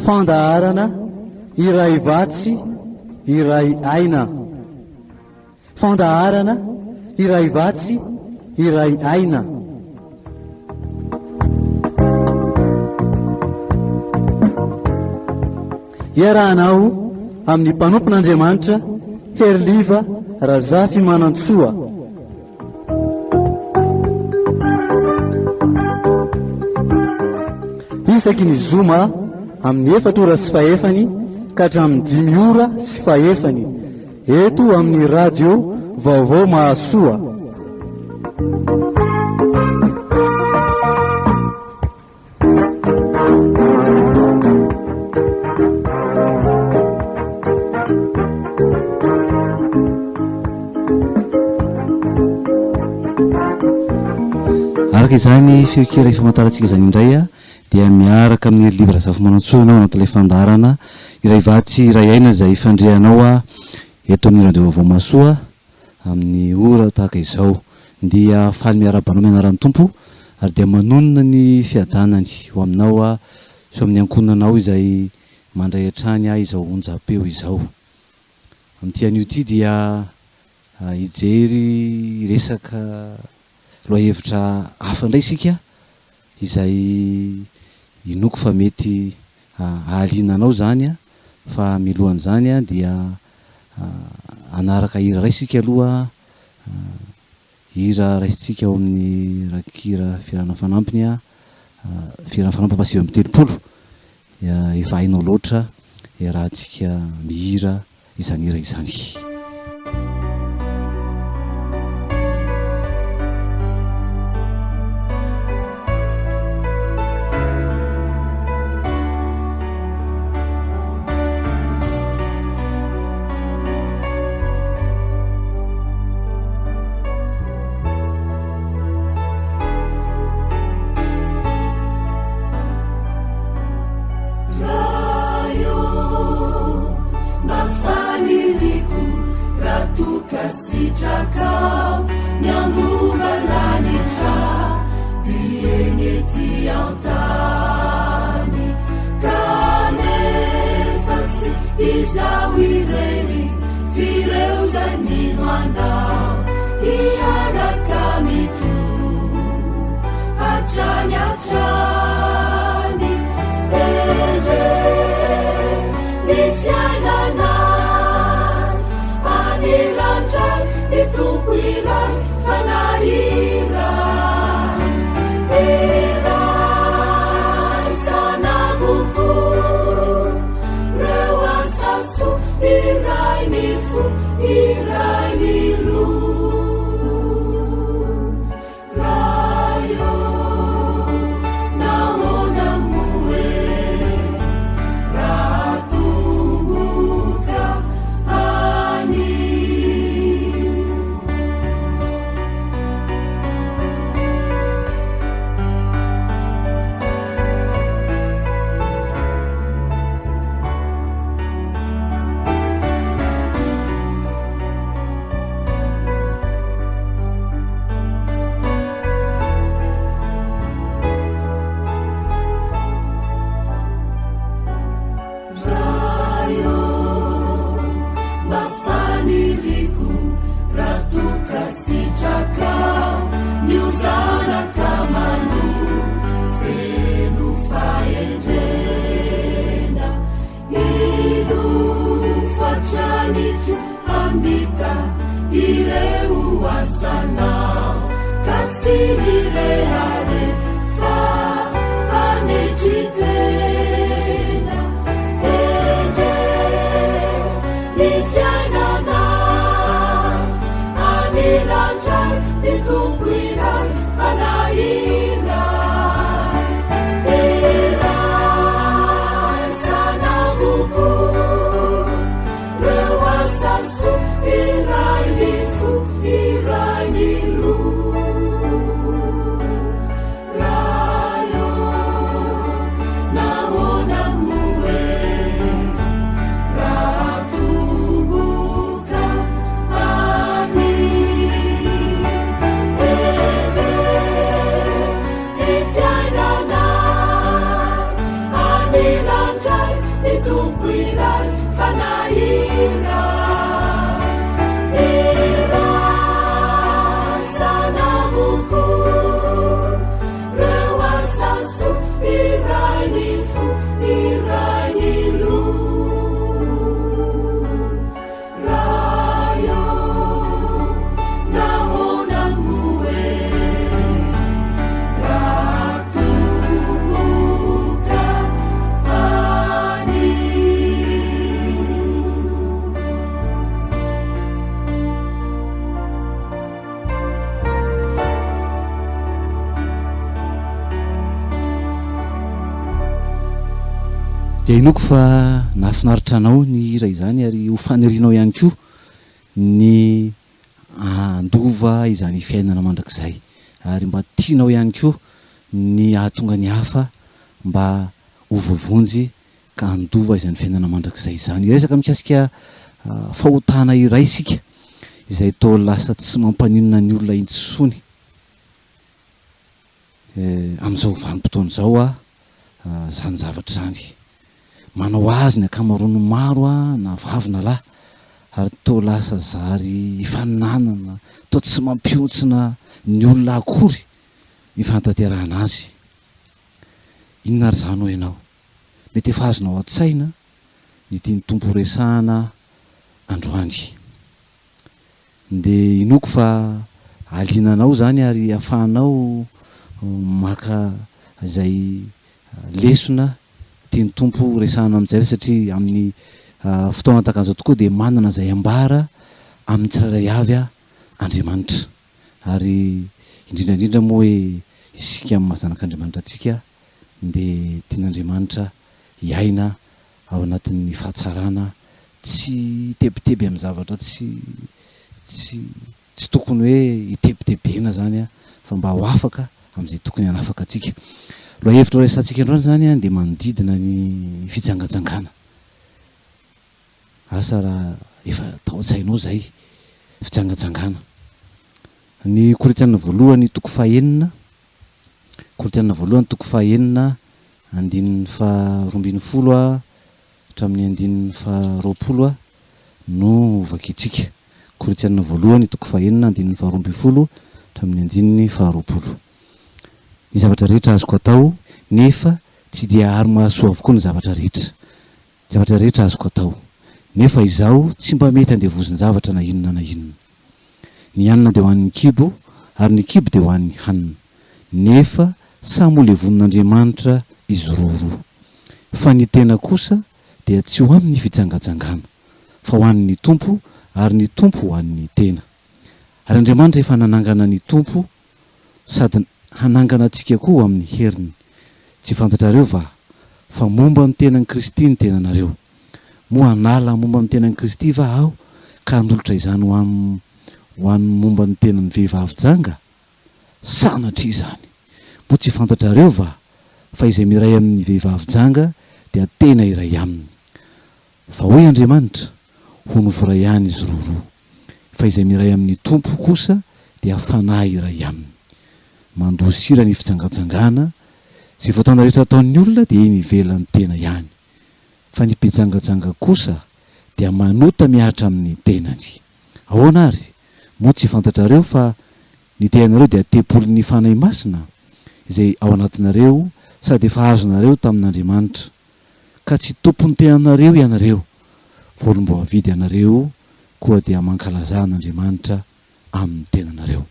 fandaharana iray vatsy iray aina. Fandaharana iray vatsy iray aina. Iarahanao amin'ny mpanompon'Andriamanitra Herliva Razafy Manantsoa. Isaky ny zoma amin'ny 4 ora sy fahefany ka hatramin'ny 5 ora sy fahefany eto amin'ny radio Vaovao Mahasoa. Araka izany fiokira famantarantsika izany indray dia miaraka amin'ny Herliva Razafy Manantsoa anao anatin'ilay fandarana iray vatsy iray aina izay fandrehanao eto amin'ny radio Vaovao Mahasoa amin'ny ora tahaka izao. Dia faly miarabanao mianaran'ny tompo ary dia manonona ny fiadanany ho aminao so amin'ny ankonanao izay mandray hatrany izao onjam-peo izao. Amin'ity anio ity dia hijery resaka lohahevitra hafa indray isika izay inoko fa mety ahalinanao zany fa milohan'izany dia anaraka hira raisika aloha hira raisitsika ao amin'ny rakira firana fanampiny firana fanampy fa 7-telopolo efa hainao loatra rahantsika mihira izany hira izany. Ra dia inoko fa nahafinaritra anao ny hira izany ary ho fanirianao ihany koa ny andova izany fiainana mandrakizay ary mba tianao ihany koa ny ahatonga ny hafa mba ho vovonjy ka andova izany fiainana mandrakizay izany. Resaka mikasika fahotana iray isika izay tao lasa tsy mampaninona ny olona intsony amin'izao vanim-potoana izao zany zavatra zany manao azy ny akamaroany maro na vavy na lahy ary tao lasa zary ifaninanana tao tsy mampiontsina ny olona akory mifantanterahana azy. Inona ary zany ho ianao mety efa azonao an-tsaina ny tiany tompo resahana androany dia inoko fa alinanao zany ary ahafahanao maka izay lesona tiany tompo resahana amin'izay satria amin'ny fotoana tahaka an'izao tokoa dia manana izay ambara amin'ny tsirairay avy Andriamanitra ary indrindrandrindra moa hoe isika amin'ny mahazanak'Andriamanitra antsika dia tian'Andriamanitra hiaina ao anatin'ny fahatsarana tsy tebiteby amin'ny zavatra tsy tokony hoe hitebitebena zany fa mba ho afaka amin'izay tokony hanafaka atsika. Loha hevitra resantsika androany zany dia manodidina ny fijangajangana. Asa raha efa tao an-tsainao zay fijangajangana. Ny Korintianina voalohany toko fahaenina, Korintianina voalohany toko fahaenina andininy faharoambin'ny folo hatramin'ny andininy faharoapolo no vakitsika. Korintianina voalohany toko fahaenina andininy faharoambin'ny folo hatramin'ny andininy faharoapolo. Ny zavatra rehetra azoko atao nefa tsy dia ary mahasoa avokoa ny zavatra rehetra. Zavatra rehetra azoko atao nefa izaho tsy mba mety andevoziny zavatra na inona na inona. Ny hanina dia ho an'ny kibo ary ny kibo dia ho an'ny hanina. Nefa samy ho levon'Andriamanitra izy roa. Fa ny tena kosa dia tsy ho amin'ny fijangajangana fa ho an'ny tompo ary ny tompo ho an'ny tena. Ary Andriamanitra efa nanangana ny tompo sady hanangana antsika koa amin'ny heriny. Tsy fantatrareo fa momba ny tenan'i Kristy ny tenanareo. Moa hanala momba ny tenan'i Kristy va aho ka hanolotra izany ho an'ny momba ny tenan'ny vehivavy janga? Sanatria izany. Moa tsy fantatrareo fa izay miray amin'ny vehivavy janga dia tena iray aminy. Fa hoe Andriamanitra ho novoray ihany izy roa. Fa izay miray amin'ny tompo kosa dia fanahy iray aminy. Mandosira ny fijangajangana izay fotoana rehetra ataon'ny olona dia iny ivelan'ny tena ihany. Fa ny mpijangajanga kosa dia manota miahatra amin'ny tenany. Ahoana ary? Moa tsy fantatrareo fa ny tenanareo dia tempolin'ny fanahy masina izay ao anatinareo sady efa azonareo tamin'Andriamanitra ka tsy tompon'ny tenanareo ianareo, volomboavidy ianareo koa dia mankalaza an'Andriamanitra amin'ny tenanareo.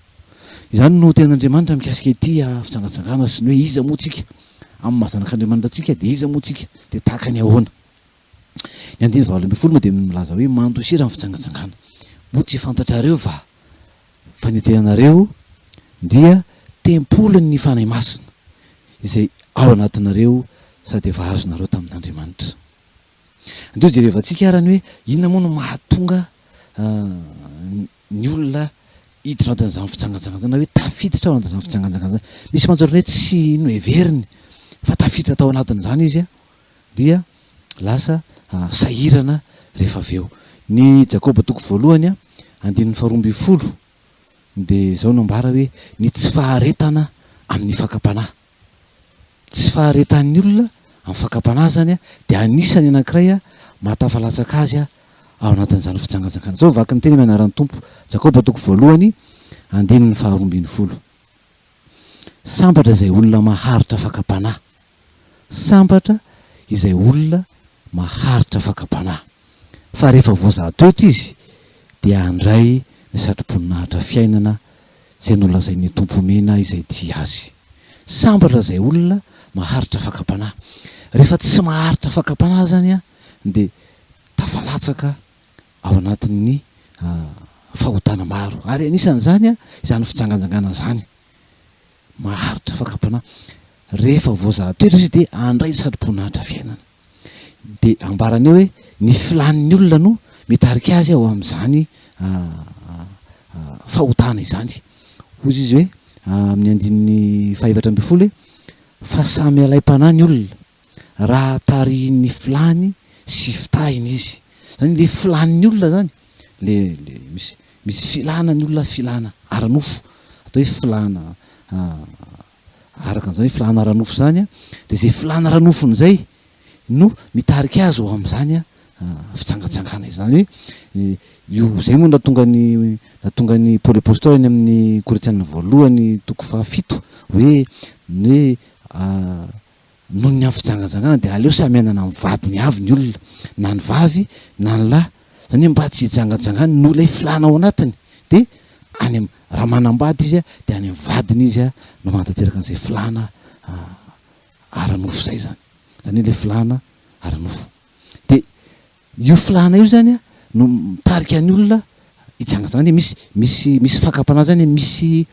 Izany no tenan'Andriamanitra mikasika ity fijangajangana sy ny hoe iza moa tsika amin'ny mahazanak'Andriamanitra atsika dia iza moa tsika dia tahaka ny ahoana. Ny andiny valo ambin'ny folo moa dia milaza hoe mandosira ny fijangajangana. Moa tsy fantatrareo fa ny tenanareo dia tempolin'ny fanahy masina izay ao anatinareo sady efa azonareo tamin'Andriamanitra. Andeo jerevantsika arany hoe inona moa no mahatonga ny olona hiditra ao anatin'izany fijangajangana na hoe tafiditra ao anatin'izany fijangajangana. Misy manjorona hoe tsy noheveriny fa tafiditra tao anatin'izany izy dia lasa sahirana rehefa avy eo. Ny Jakoba toko voalohany andininy faharoambin'ny folo dia izao no ambara hoe ny tsy faharetana amin'ny fakapanahy. Tsy faharetan'ny olona amin'ny fakapanahy zany dia anisany anankiray mahatafalatsaka azy ao anatin'izany fijangajangana. Zao vaky ny teny mianaran'ny tompo. Jakoba toko voalohany andininy faharoambin'ny folo. Sambatra izay olona maharitra fakapanahy. Sambatra izay olona maharitra fakapanahy. Fa rehefa voazahatoetra izy dia handray ny satrim-poninahitra fiainana izay nolazain'ny tompo mena izay tia azy. Sambatra izay olona maharitra fakapanahy. Rehefa tsy maharitra fakapanahy zany dia tafalatsaka ao anatin'ny fahotana maro. Ary anisan'izany izany fijangajangana zany. Maharitra fakapanahy. Rehefa voazahatoetra izy dia handray ny satrim-poninahitra fiainana. de ambarany eo hoe ny filan'ny olona no mitarika azy ao amin'izany fahotana izany. Ozy izy hoe amin'ny andininy 700 hoe fa samy alaim-panahy ny olona raha tarihin'ny filany sy fitahiny izy. Zany le filan'ny olona zany le misy filana ny olona filana aranofo atao hoe filana araka an'izany hoe filana aranofo zany a, de zay filana aranofony zay no mitarika azy ao amin'izany fitsangatsangana izany hoe io zay moa natonga ny Paoly Apôstôly any amin'ny Korinthianina voalohany 7 hoe noho ny amin'ny fitsangatsangana de aleo samy anana amin'ny vadiny avy ny olona, na ny vavy na ny lahy, zany hoe mba tsy hitsangatsangana no ilay filana ao anatiny, de any raha manambady izy de any amin'ny vadiny izy no manatanteraka an'izay filana aranofo zay zany. Zany hoe le filana aranofo. De io filana io zany no mitarika ny olona hitsangatsangana. Misy fakapana zany mety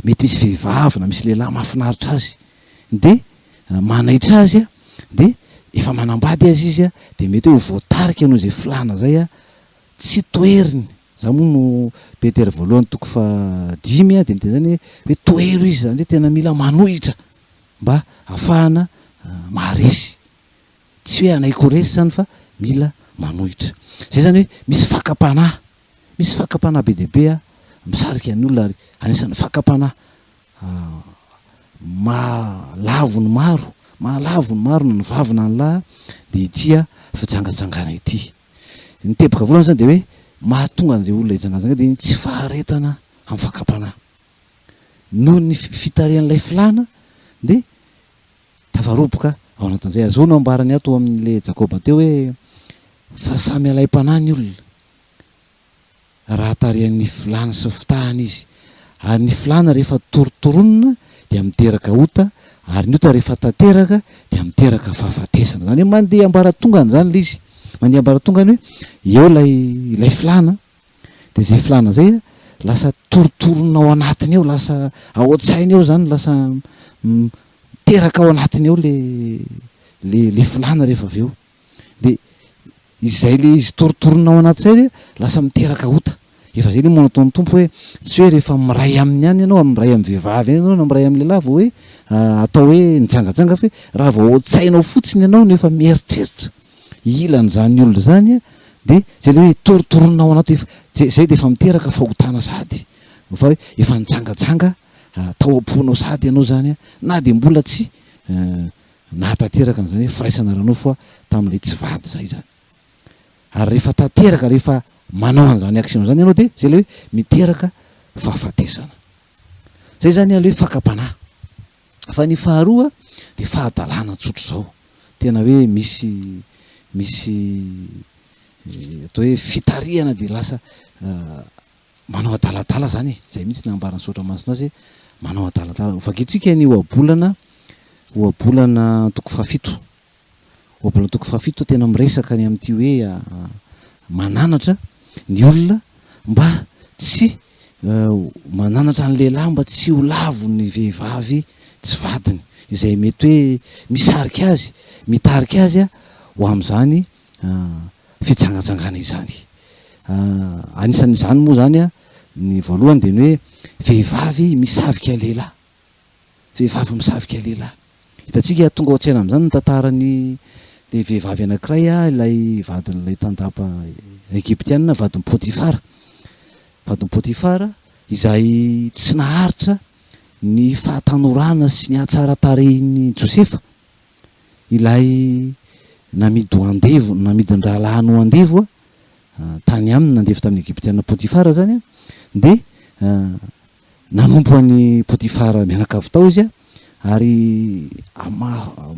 misy vehivavy na misy lehilahy mahafinaritra azy de manaitra azy de efa manambady azy izy de mety hoe voatarika noho zay filana zay tsy toeriny. Za moa no Petera voalohany 5 de miteny zany hoe toero izy, zany hoe tena mila manohitra mba ahafahana maharesy, tsy hoe anaiko resy zany fa mila manohitra. Zay zany hoe misy fakapanahy be deaibe misarika ny olona, ary anisan'ny fakapanahy mahalavony maro no ny vavy na ny lahy de ity fitsangatsangana ity. Ny teboka voalohany zany de hoe mahatonga an'izay olona hitsangatsangana de tsy faharetana amin'ny fakapanahy noho ny fitarihan'ilay filana de tafaroboka ao anatin'izay. Ary zao no ambarany ato amin'le Jakoba teo hoe fa samy alaim-panahy ny olona raha tarihan'ny filana sy fitahany izy, ary ny filana rehefa torotoronona dia miteraka ota, ary ny ota rehefa tanteraka dia miteraka fahafatesana. Zany hoe mandeha ambaratongany zany le izy, mandeha ambaratongany hoe eo lay filana, de zay filana zay lasa torotorona ao anatiny eo, lasa ao an-tsainy eo zany, lasa miteraka ao anatiny eo le filana rehefa avy eo, de izay le izy torotorona ao anaty zay lasa miteraka ota. Efa zay le moa nataon'ny tompo hoe tsy hoe rehefa miray amin'ny any ianao, miray amin'ny vehivavy ianao na miray amin'ny lehilahy vao hoe atao hoe nitsangatsanga, fa raha vao ao-tsainao fotsiny ianao nefa mieritreritra ilan'izany olona zany de zay le hoe torotorona ao anaty, zay de efa miteraka fahotana sady fa hoe efa nitsangatsanga tao am-ponao sady ianao zany na de mbola tsy nahatanteraka an'izany hoe firaisana ranofo tamin'ilay tsy vady zay zany. Ary rehefa tanteraka, rehefa manao an'izany action zany ianao de zay le hoe miteraka fahafatesana. Zay zany le hoe fakapanahy. Fa ny faharoa de fahadalana tsotro zao, tena hoe misy atao hoe fitarihana de lasa manao adaladala zany zay mihitsy nambarany Saotra Masina azy manao adaladala. Vakitsika ny ohabolana 7, ohabolana 7 tena miresaka ny amin'ity hoe mananatra ny olona mba tsy mananatra ny lehilahy mba tsy ho lavo ny vehivavy tsy vadiny, izay mety hoe misarika azy, mitarika azy ho amin'izany fitsangatsangana izany. Anisan'izany moa zany ny voalohany de ny hoe vehivavy misavika lehilahy, vehivavy misavika lehilahy. Hitantsika tonga ao an-tsaina amin'izany ny tantarany le vehivavy anankiray ilay vadin'ilay tandapa Egyptiana, vadin'ny Potifara izay tsy naharitra ny fahatanorana sy ny ahatsara tarehin'ny Josefa, ilay namidy ho andevo, namidin-drahalahy ho andevo tany aminy, nandevo tamin'ny Egyptiana Potifara zany de nanompo any Potifara mianakavy tao izy ary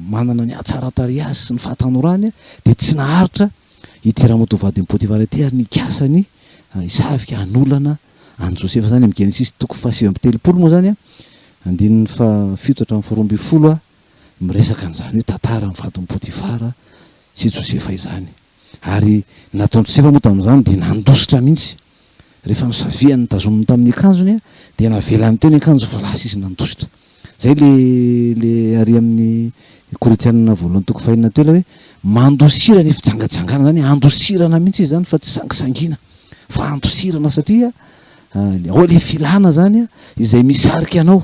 manana ny ahatsara tarehy azy sy ny fahatanorany de tsy naharitra ity ramotovadin'ny Potifara ity ary nikasany isavika anolana any Josefa zany amin'ny Genesis 7:7 moa zany 7:12 miresaka an'izany hoe tantara ny vadin'ny Potifara sy Josefa izany. Ary nataon'i Josefa moa tamin'izany de nandositra mihitsy, rehefa nisafiany tazominy tamin'ny akanjony de navelany teo ny akanjo fa lasa izy nandositra. Zay le ary amin'ny Korinthianina voalohany 1 hoe mandosirana ny fijangajangana zany andosirana mihitsy izy zany fa tsy sangisangina fa andosirana satria ao le filana zany a izay misarika anao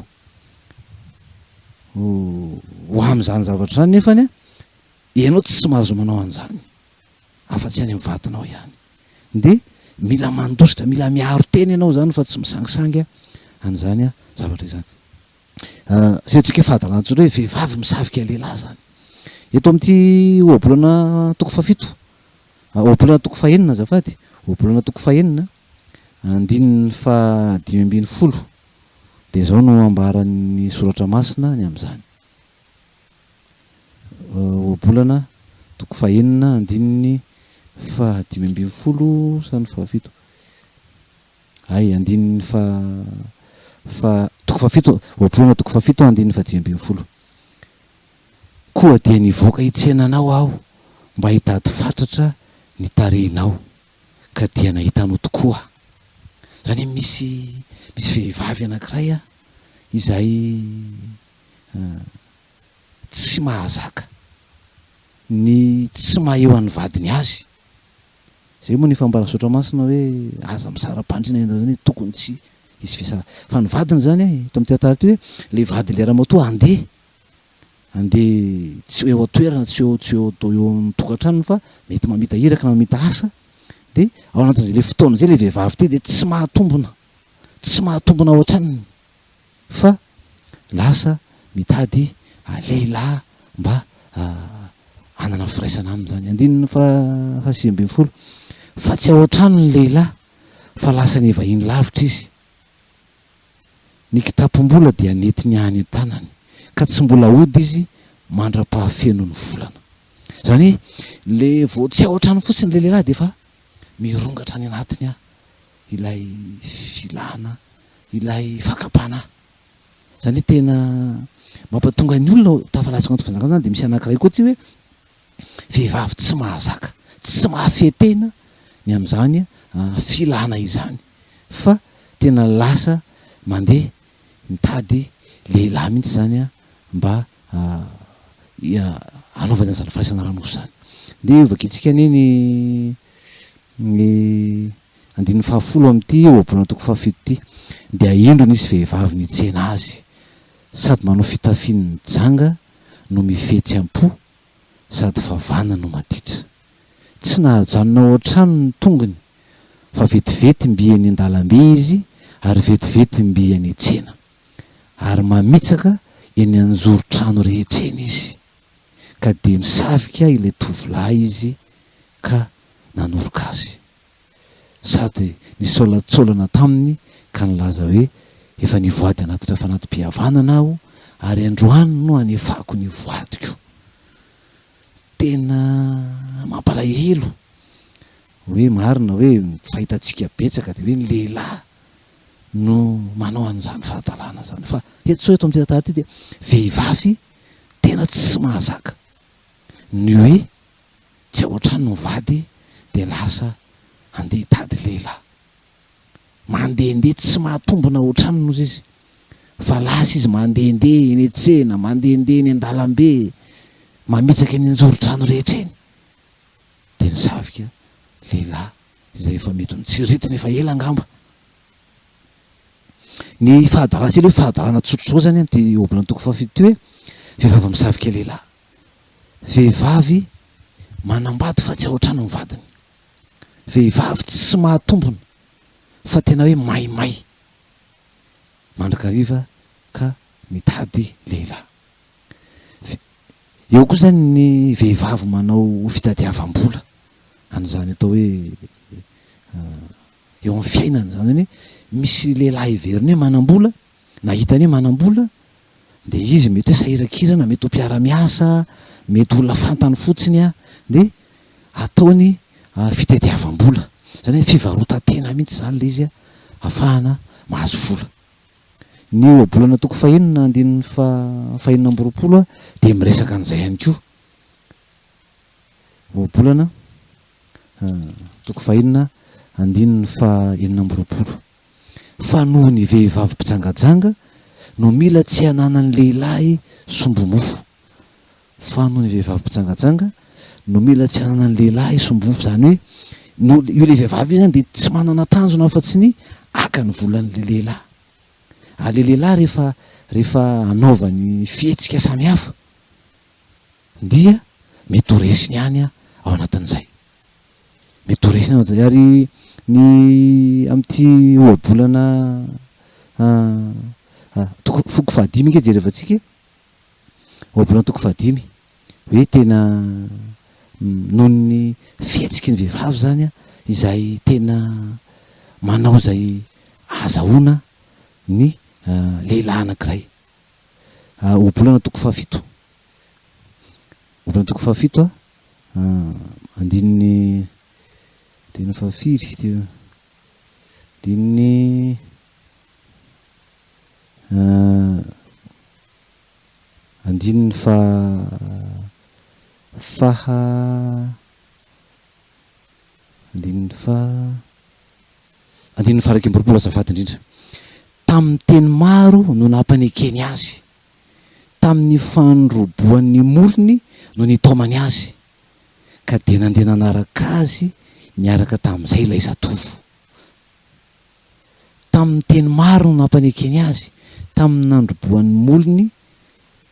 ho am'izany zavatra zany nefany a ianao tsy mahazo manao an'izany afa-tsy any am'vadinao ihany de mila mandositra mila miaro teny ianao zany fa tsy misangisangy an'izany a zavatra izany zay tsika fahadalantsora hoe vehivavy misavika lehilahy zany eto amin'ity ohabolana toko fafito ohabolana toko fahenina zafady ohabolana toko fahenina andininy fa 5 de zao no ambaran'ny soratra masina ny am'izany ohabolana toko fahenina andininy fa 5 sany fafito ay andininy fa toko fafito ohabolana toko fafito andininy fa 5 koa dia nivoaka hitsenanao aho mba hitady fatratra ny tarehinao ka dia nahitanao tokoa zany misy vehivavy anankiray a izay tsy mahazaka ny tsy maheo an'ny vadiny azy zay moa ny fambarasotro masina hoe aza misara-pandrina enda zany hoe tokony tsy izy fisara fa ny vadiny zany eto amin'ny teatarity hoe le vady le ramatoa andeha tsy eo atoerana tsy eo tokantrano fa mety mamita hiraka na mamita asa de ao anatin'izay le fotoana zay le vehivavy ty de tsy mahatombona ao an-tranony fa lasa mitady lehilahy mba anana firaisana aminy zany andininy fa 5 fa tsy ao an-trano ny lehilahy fa lasa ny vahiny lavitra izy ny kitapom-bola dia nety ny any an-tanany ka tsy mbola ody izy mandra-pahafeno ny volana zany le vao tsy ao an-trano fotsiny le lehilahy de fa mirongatra any anatiny ilay filana ilay fakapana zany tena mampatonga ny olona tafalatsika anaty fanjakana zany de misy anankiray koa tsy hoe vehivavy tsy mahazaka tsy mahafetena ny am'izany filana izany fa tena lasa mandeha mitady lehilahy mihitsy zany mba anaovany an'izany firaisana ranosy zany de vakitsika ny 10 amin'ity ohabolana toko fafito ty de aindrony izy vehivavy nitsena azy sady manao fitafian'ny janga no mifetsy-ampo sady favana no maditra tsy nahajanonao an-trano ny tongony fa vetivety mbiany an-dalambe izy ary vetivety mbiany tsena ary mamitsaka eny anjoro-trano rehetreny izy ka de misavika ilay tovolahy izy ka nanoroka azy sady nisolasolana taminy ka nilaza hoe efa nivoady anatitra fa anaty-pihavanana aho ary androany no anefako ny voadiko tena mampalahelo hoe marina hoe fahitatsika betsaka de hoe ny lehilahy no manao an'izany fahatalana zany fa etso eto amin'ny teatara ty de vehivavy tena tsy mahazaka ny hoe tsy ao an-trano ny vady de lasa andeha hitady lehilahy mandehandeha tsy mahatombona ao an-trano nozy izy fa lasa izy mandehandeha eny an-tsena mandehandeha eny an-dalambe mamitsaka eny anjoro-trano rehetra eny de nisavika lehilahy izay efa mety nitsiritiny efa ela angamba ny fahadalana tsy le hoe fahadalana tsotrotro zany amty obolana toko fafito ty hoe vehivavy misavika lehilahy vehivavy manambady fa tsy ao an-trano ny vadiny vehivavy tsy mahatombona fa tena hoe maimay mandrakariva ka mitady lehilahy eo koa zany ny vehivavy manao fitadiavam-bola an'izany atao hoe eo amin'ny fiainana zany zany hoe misy lehilahy iveriny hoe manam-bola nahitany hoe manam-bola de izy mety hoe sahirakirana mety ho mpiara-miasa mety olona fantany fotsiny de ataony fitadiavam-bola zany hoe fivarotan-tena mihitsy zany le izy ahafahana mahazo vola ny ohabolana toko fahenina andininy fa 20 de miresaka an'izay ihany koa ohabolana toko fahenina andininy fa 20 fa noho ny vehivavy mpijangajanga no mila tsy hananany lehilahy sombomofo fa noho ny vehivavy mpijangajanga no mila tsy anana ny lehilahy isombofo zany hoe no io le vehivavy io zany de tsy manana tanjona fa tsy ny aka ny volan'le lehilahy. Le lehilahy rehefa anaovany fihetsika samihafa dia mety ho resiny ihany ao anatin'izay, mety ho resiny ihany ary ny am'ty ohabolana foko fahadimy nge jerevantsika ohabolana toko fahadimy hoe tena noho ny fihetsiky ny vehivavy zany izay tena manao zay azahoana ny lehilahy anankiray. Ohabolana toko fahafito, ohabolana toko fahafito andininy tena fahafiry teo andininy andininy andininy faraika amby roapolo azafady indrindra. Tamin'ny teny maro no nampanekeny azy, tamin'ny fandroboan'ny molony no nitaomany azy, ka de nandeha nanaraka azy niaraka tamin'izay ilay zatovo. Tamin'ny teny maro no nampanekeny azy, tamin'ny nandroboan'ny molony,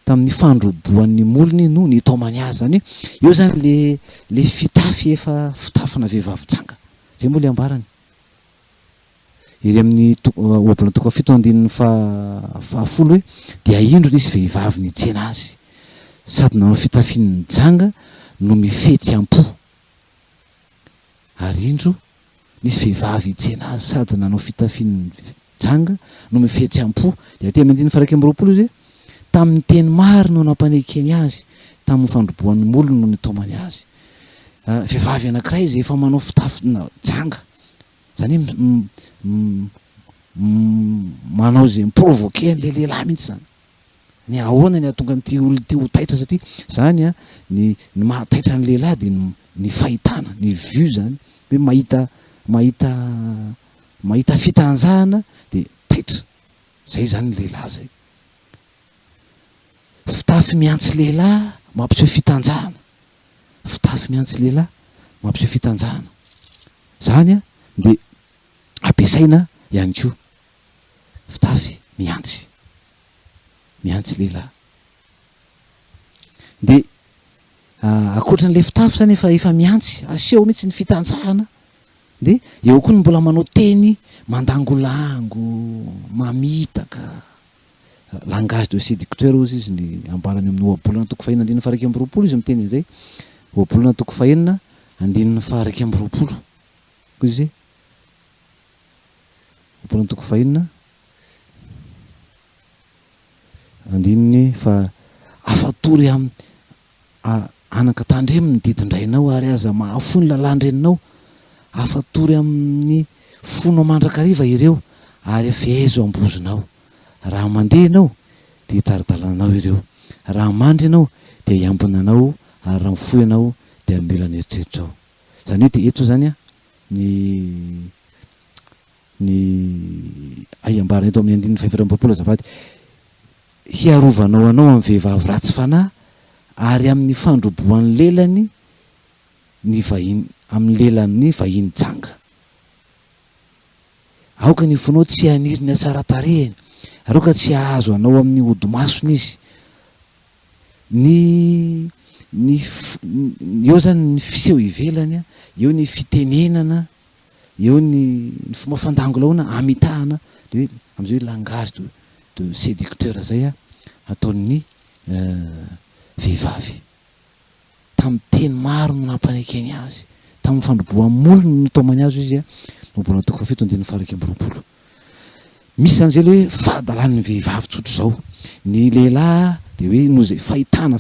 tamin'ny fandroboan'ny molony no nitaomany azy. Zany eo zany le fitafy efa fitafina vehivavy tsanga zay moa le ambarany. Iry amin'ny ohabolana toko fahafito andininy fahafolo hoe dia indro nisy vehivavy nitsena azy sady nanao fitafian'ny janga no mifetsy am-po. Ary indro nisy vehivavy hitsena azy sady nanao fitafian'ny janga no mifetsy am-po. De atemy andininy faraika amby roapolo izy hoe tamin'ny teny maro no nampanekeny azy, tamin'ny fandroboan'ny molony no nitaomany azy. Vehivavy anankiray izay efa manao fitafina janga zany manao zay miprovoke an'le lehilahy mihitsy zany. Ny ahoana ny ahatonga nyty olo ty ho taitra satria zany ny mahataitra ny lehilahy de ny fahitana, ny vue zany hoe mahita fitanjahana de taitra. Zay zany ny lehilahy zay. Fitafy miantsy lehilahy mampiseho fitanjahana, fitafy miantsy lehilahy mampiseho fitanjahana zany de ampiasaina ihany koa fitafy miantsy lehilahy. De akoatran'le fitafy zany efa miantsy aseho mihitsy ny fitanjahana, de eo koa ny mbola manao teny mandangolango mamitaka langage de séducteur ozy izy ny ambarany amin'ny ohabolana toko fahenina andininy faraika amby roapolo izy miteny an'izay. Ohabolana toko fahenina andininy faraika amby roapolo koa izy ohabolana toko fahenina andininy fa afatory anaka tandremo ny didindrainao ary aza mahafo ny lalandreninao, afatory amin'ny fono mandrakariva ireo ary afezo ambozonao. Raha mandeha ianao de hitaridalanao ireo, raha mandry ianao de hiambina anao, ary raha mifoy ianao de ambela ny eritreritrao. Zany hoe de eto zany ny ambarana eto amin'ny andininy fahaefatra amby roapolo azafady, hiarovanao anao amin'ny vehivavy ratsy fanahy ary amin'ny fandroboan'ny lelany ny vahiny, amin'ny lelan'ny vahiny janga. Aoka ny fonao tsy haniriny tsara tarehiny, aroka tsy ahazo anao amin'ny odi-masony izy. Eo zany ny fiseho ivelany, eo ny fitenenana, eo ny fomba fandangolaona amitahana, de hoe am'izay hoe langage de séducteur zay ataon'ny vehivavy. Tamin'ny teny maro no nampanekeny azy, tamin'ny fandroboan'ny molony no nitaomany azy izy ohabolana toko fahafito andininy faraika amby roapolo. Misy zany zay le hoe fahadalan'ny vehivavy tsotro zao. Ny lehilahy de hoe noho zay fahitana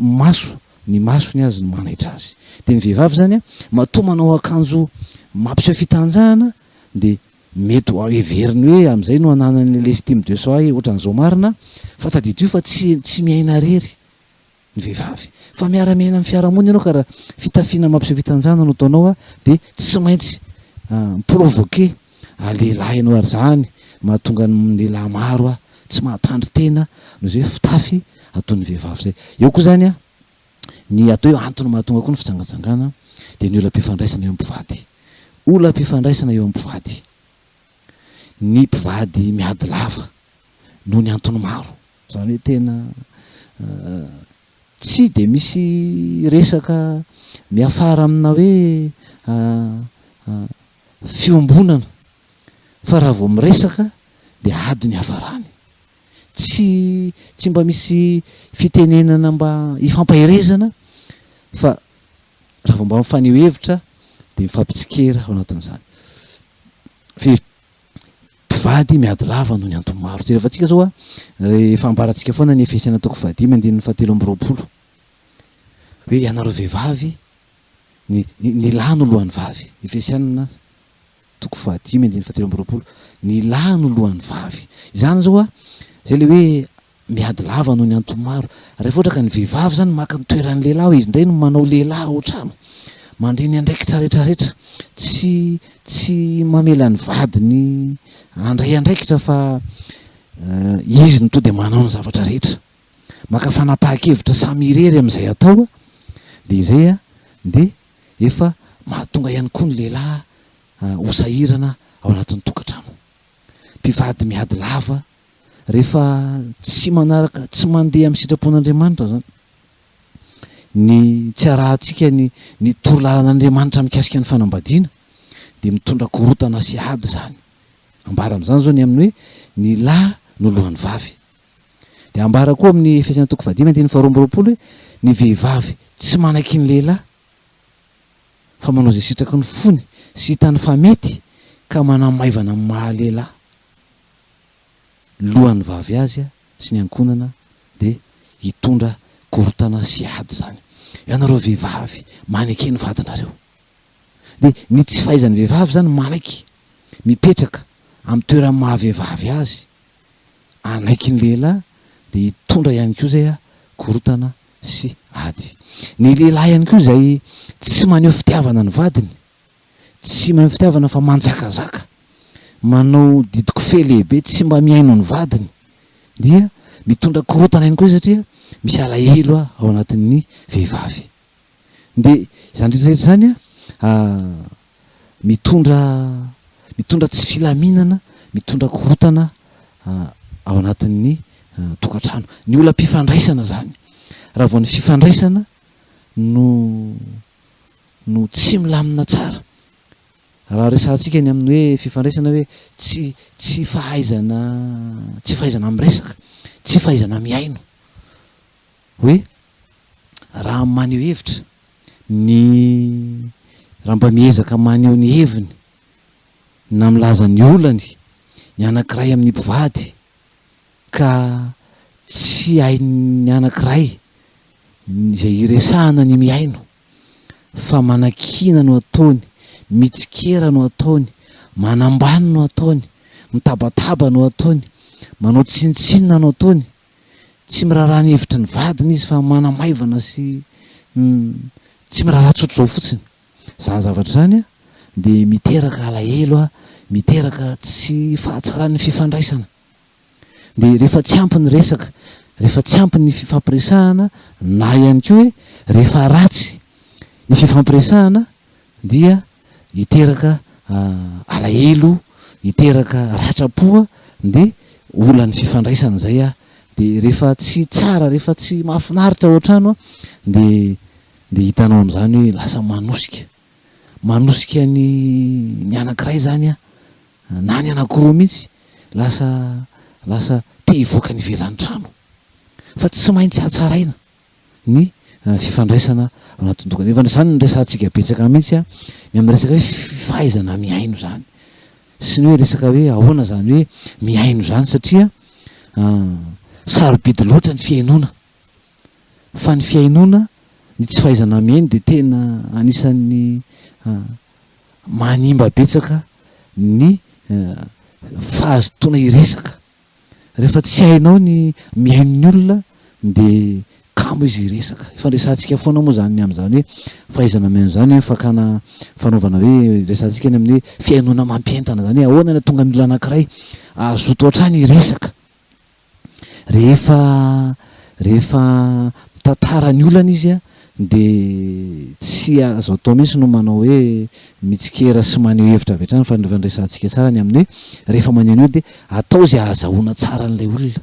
maso, ny masony azy no manaitra azy. De ny vehivavy zany matoa manao akanjo mampiseho fitanjahana de mety everiny hoe am'izay no ananany l'estime de soi ohatran'izao marina, fa tadidio fa tsy miaina rery ny vehivavy, fa miara-miaina amin'ny fiarahamony ianao ka raha fitafiana mampiseho fitanjahana no ataonao de tsy maintsy miprovoke lehilahy ianao ary zany mahatonga ny lehilahy maro tsy mahatandry tena no zay fitafy ataon'ny vehivavy zay. Eo koa zany ny atao hoe antony mahatonga koa ny fitsangatsangana de ny olam-pifandraisana eo am-pivady, olam-pifandraisana eo am-pivady. Ny mpivady miady lava noho ny antony maro, zany hoe tena tsy de misy resaka miafara amina hoe fiombonana, fa raha vao miresaka de ady ny hafarany. Tsy mba misy fitenenana mba hifampahirezana, fa raha vao mba mifaneho hevitra de mifampitsikera ao anatin'izany. Mpivady miady lava noho ny antony maro. Tsy rehefa tsika zao rehefa ambarantsika foana ny efesana toko 5:7 hoe ianareo vehivavy ny lahy no lohan'ny vavy. Efesiana toko 5:7 ny lahy no lohan'ny vavy. Izany zao zay le hoe miady lava noho ny antony maro. Rehefa ohatra ka ny vehivavy zany maka ny toeran'ny lehilahy, izy indray no manao lehilahy ohatrano, mandreny andraikitra rehetrarehetra, tsy mamela ny vadiny andray andraikitra, fa izy no to de manao ny zavatra rehetra, maka fanapahan-kevitra samy irery amin'izay atao de izay de efa mahatonga ihany koa ny lehilahy ho sahirana ao anatin'ny tokantrano. Mpivady miady lava rehefa tsy manaraka, tsy mandeha amin'ny sitrapon'Andriamanitra zany, ny tsy arahantsika ny torolalàn'Andriamanitra mikasika ny fanambadiana de mitondra korotana sy ady zany. Ambara am'izany zao ny amin'ny hoe ny lahy no lohan'ny vavy. De ambara koa amin'ny Efesana toko 5:12 hoe ny vehivavy tsy manaky ny lehilahy, fa manao zay sitraky ny fony sy hitany fa mety ka manamaivana amin'ny mahalehilahy. Lohan'ny vavy azy sy ny ankonana de hitondra korotana sy ady zany. Ianareo vehivavy manaky ny vadinareo. De ny tsy fahaizan'ny vehivavy zany manaky, mipetraka amin'ny toeran'ny mahavehivavy azy, anaiky ny lehilahy de hitondra ihany koa zay korotana sy ady. Ny lehilahy ihany koa zay tsy maneho fitiavana ny vadiny, tsy maneho fitiavana fa manjakazaka, manao didiko fe lehibe, tsy mba miaino ny vadiny, dia mitondra korotana ihany koa satria misy alahelo ao anatin'ny vehivavy. De zany rehetrarehetra zany mitondra tsy filaminana, mitondra korotana ao anatin'ny tokantrano. Ny olam-pifandraisana zany, raha vao ny fifandraisana no tsy milamina tsara, raha resantsika ny amin'ny hoe fifandraisana hoe tsy fahaizana miresaka, tsy fahaizana miaino, hoe raha maneho hevitra raha mba miezaka maneho ny heviny na milaza ny olany ny anankiray amin'ny mpivady ka tsy hainy anankiray izay iresahana ny miaino, fa manakina no ataony, mitsikera no ataony, manambany no ataony, mitabataba no ataony, manao tsinitsinina no ataony, tsy miraharaha ny hevitry ny vadiny izy fa manamaivana sy tsy miraharaha tsotra zao fotsiny. Zany zavatra zany de miteraka alahelo miteraka tsy fahatsaran'ny fifandraisana. De rehefa tsy ampy ny resaka, rehefa tsy ampy ny fifampiresahana, na ihany koa hoe rehefa ratsy ny fifampiresahana dia hiteraka alahelo, hiteraka ratrapoa, de olan'ny fifandraisana zay de rehefa tsy tsara, rehefa tsy mahafinaritra ao an-trano de hitanao am'izany hoe lasa manosika ny anankiray zany na ny anankiroa mihitsy lasa te hivoaka ny ivelan'ny trano, fa tsy maintsy hatsaraina ny fifandraisana ao anatin'ny tokana. Efa zany nyresantsika betsaka mihitsy ny amin'ny resaka hoe fahaizana miaino zany, sy ny hoe resaka hoe ahoana zany hoe miaino zany, satria sarobidy loatra ny fiainona, fa ny fiainona ny tsy fahaizana miaino de tena anisan'ny manimba betsaka ny fahazotoana iresaka. Rehefa tsy hainao ny miainon'ny olona de kamo izy iresaka. Efa resantsika foana moa zany amin'izany hoe fahaizana miaino zany fakana fanaovana hoe resantsika ny amin'ny hoe fiainona mampientana zany hoe ahoana ny tonga ny olona anankiray azoto hatrany iresaka. Rehefa mitantara ny olana izy de tsy azo atao mihitsy no manao hoe mitsikera sy maneho hevitra avy hatrany fa nfandraisantsika tsara ny amin'ny hoe rehefa maneno io de atao zay ahazahoana tsara n'ilay olona,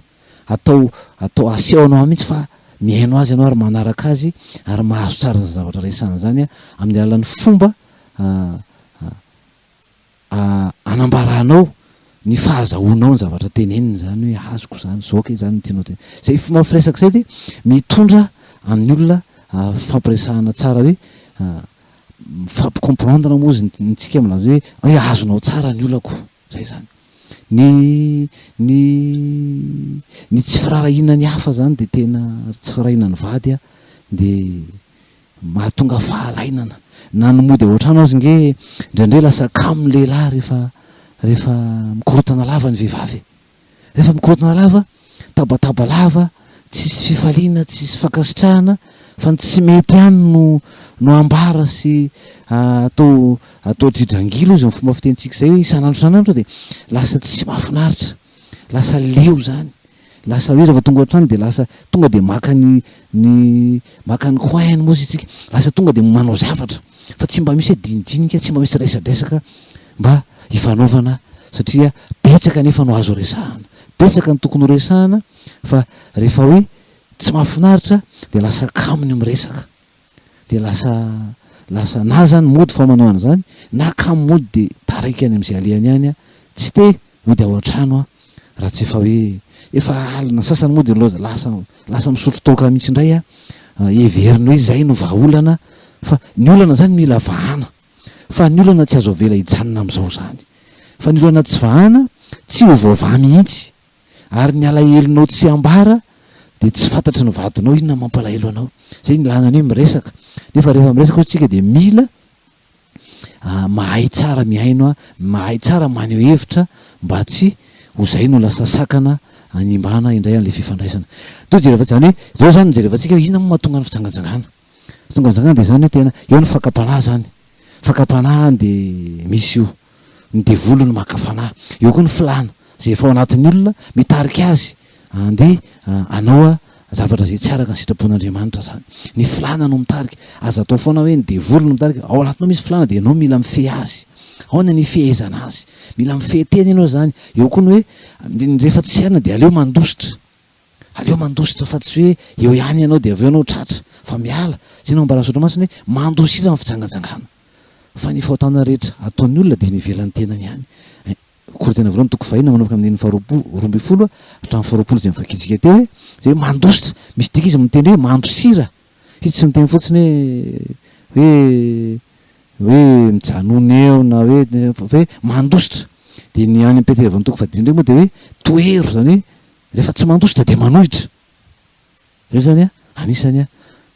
atao asehoanao mihitsy fa mihaino azy ianao ary manaraka azy ary mahazo tsara za zavatra resana zany amin'ny alalan'ny fomba anambaranao ny fahazahoanao ny zavatra teneniny zany hoe azoko zany zao ke zany tianao tena zay fomba firesaka zay de mitondra amin'ny olona fampiresahana tsara hoe mifampicomprendre moa izy nitsika milaza hoe azonao tsara ny olako zay zany ny tsy firarahina ny hafa zany de tena tsy firahina ny vady de mahatonga fahalainana na ny mody ao an-trano azy nge indraindray lasa kamo lehilahy rehefa mikorotana lava ny vehivavy rehefa mikorotana lava tabataba lava tsisy fifaliana tsisy fakasitrahana fa tsy mety ihany no ambara sy atao dridrangilo izy ny fomba fitentsika zay hoe isan'andro isan'andro de lasa tsy mahafinaritra lasa leo zany lasa hoe rehefa tonga ohatrany de lasa tonga de maka ny coin moa itsika lasa tonga de manao zavatra fa tsy mba misy hoe dinidinika tsy mba misy resadresaka mba hifanaovana satria betsaka nefa no azo resahana betsaka ny tokony resahana fa rehefa hoe tsy mahafinaritra de lasa kamony miresaka de lasa na zany mody fa manao an'zany na kamo mody de taraiky any am'izay alehany any tsy te mody ao an-trano raha tsy efa hoe efa alina sasany mody loza lasa misotro toka mihitsy indray everiny hoe zay no vaolana fa ny olana zany mila vahana fa ny olana tsy azo avela hijanona am'izao zany fa ny olana tsy vahana tsy ho vaovah mihitsy ary ny alahelonao tsy ambara de tsy fantatry ny vadinao inona mampalahelo anao zay ny lanany hoe miresaka nefa rehefa miresaka tsika de mila mahay tsara mihaino mahay tsara maneho hevitra mba tsy ho zay no lasa sakana animbana indray an'le fifandraisana to jerefa zany hoe zao zany jerefatsika hoe inona mo mahatonga ny fitsangatsangana tonga mizangana de zany hoe tena eo ny fakapanahy zany fakapanahy de misy io ny devolo ny makafanahy eo koa ny filana zay efa ao anatin'ny olona mitarika azy de anao zavatra zay tsy araka ny sitrapon'Andriamanitra zany ny filana no mitarika aza atao foana hoe ny devolo no mitarika ao anatinao misy filana de anao mila mifehy azy aona ny fehezana azy mila mifehy teny ianao zany eo koa ny hoe rehefa tsy saina de aleo mandositra fa tsy hoe eo ihany ianao de avy eo anao tratra fa miala zay no ambara sotro masina hoe mandosira ny fitsangatsangana fa ny fahotana rehetra ataon'ny olona de nivelan'ny tenany ihany korotena voalohany toko fahina manomboka amin'ny roambifolo hatramin'ny faharoapolo zay mifakitsika teo hoe zay hoe mandositra misy dika izy miteny hoe mandosira izy tsy miteny fotsiny hoe mijanony eo na hoe mandositra de ny any ampetere voalohany toko fahadimy moa de hoe toero zany hoe rehefa tsy mandositra de manohitra zay zany anisany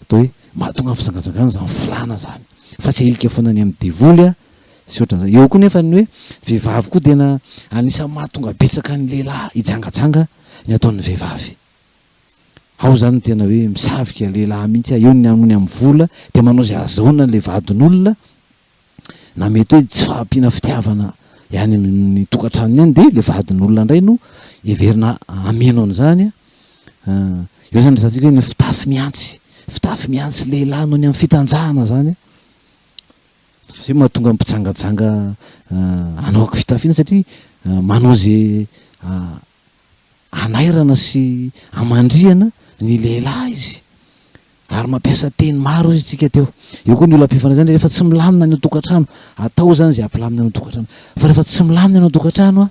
atao hoe mahatonga ny fisangatsangana zany filana zany fa tsy helika foana ny amin'ny devoly sy ohatran'zay eo koa nefa ny hoe vehivavy koa tena anisan'ny mahatonga betsaka ny lehilahy hijangajanga ny ataon'ny vehivavy ao zany tena hoe misavika lehilahy mihitsy eo ny amony amin'ny vola de manao zay azahoana n'le vadin'olona na mety hoe tsy fahampiana fitiavana ihany amin'ny tokantranony ihany de le vadin'olona indray no everina ameno an'izany eo zany resantsika hoe ny fitafy miantsy lehilahy noho ny amin'ny fitanjahana zany zay mahatonga mpitsangajanga anaoako fitafiana satria manao zay anairana sy amandriana ny lehilahy izy ary mampiasa teny maro izy tsika teo eo koa ny olam-pifana zany rehefa tsy milamina ny tokantrano atao zany zay ampilamina ny tokantrano fa rehefa tsy milamina ny tokantrano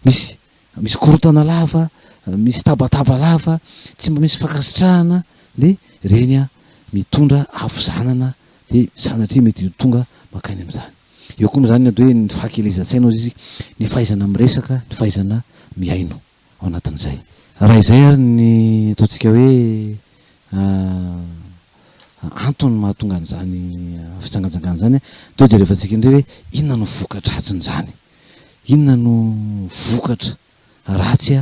misy korotana lava misy tabataba lava tsy mba misy fakasitrahana de reny mitondra afozanana de sanatria mety tonga makany am'zany eo koa moa zany atao hoe ny fahakelezan-tsainao izy ny fahaizana miresaka ny fahaizana miaino ao anatin'izay raha izay ary ny ataontsika hoe antony mahatonga an'zany fitsangatsangana zany to je rehefa tsika indray hoe inona no vokatra atsiny zany inona no vokatra ratsy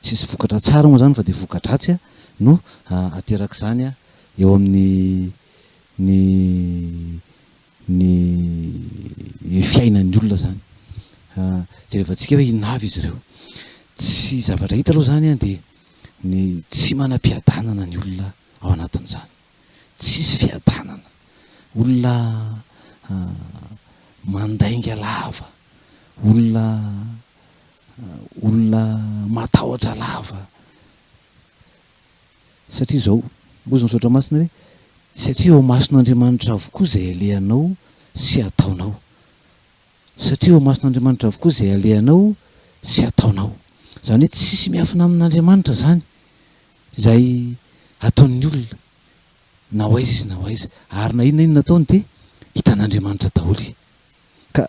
tsisy vokatra tsara moa zany fa de vokatra ratsy no ateraka zany eo amin'ny ny fiainan'ny olona zany jerefa tsika hoe inavy izy ireo tsy zavatra hita aloha zany de ny tsy manam-piadanana ny olona ao anatin'izany tsisy fiadanana, olona mandainga lava, olona matahotra lava. Satria zao ozy misaotra masina hoe satria eo mason'Andriamanitra avokoa izay alehanao sy ataonao, satria eo mason'Andriamanitra avokoa izay alehanao sy ataonao. Zany hoe tsisy miafina amin'Andriamanitra zany izay ataon'ny olona na hoaiza izy na hoaiza, ary na inona inona ataony dia hitan'Andriamanitra daholy. Ka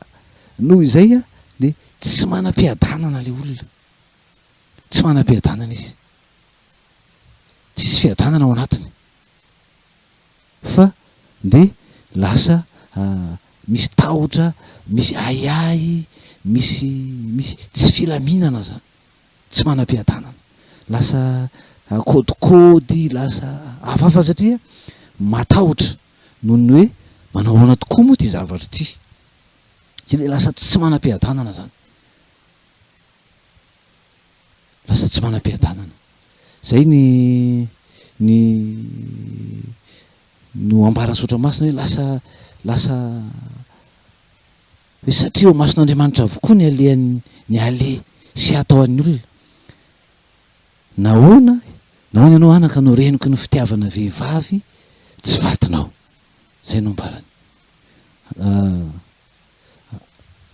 noho izay a dia tsy manam-piadanana ilay olona, tsy manam-piadanana izy, tsisy fiadanana ao anatiny, fa dia lasa misy tahotra, misy aiay, misy tsy filaminana zany, tsy manam-piadanana, lasa kôdikôdy, lasa hafahafa satria matahotra noho ny hoe manao ahoana tokoa moa ty zavatra ty, tsy le lasa tsy manam-piadanana zany, lasa tsy manam-piadanana. Zay no ambara sotra masina hoe lasa hoe satria eo mason'Andriamanitra avokoa ny ale sy atao an'ny olona. Nahoana ianao anaka no reniko ny fitiavana vehivavy tsy vatinao, zay no ambarany.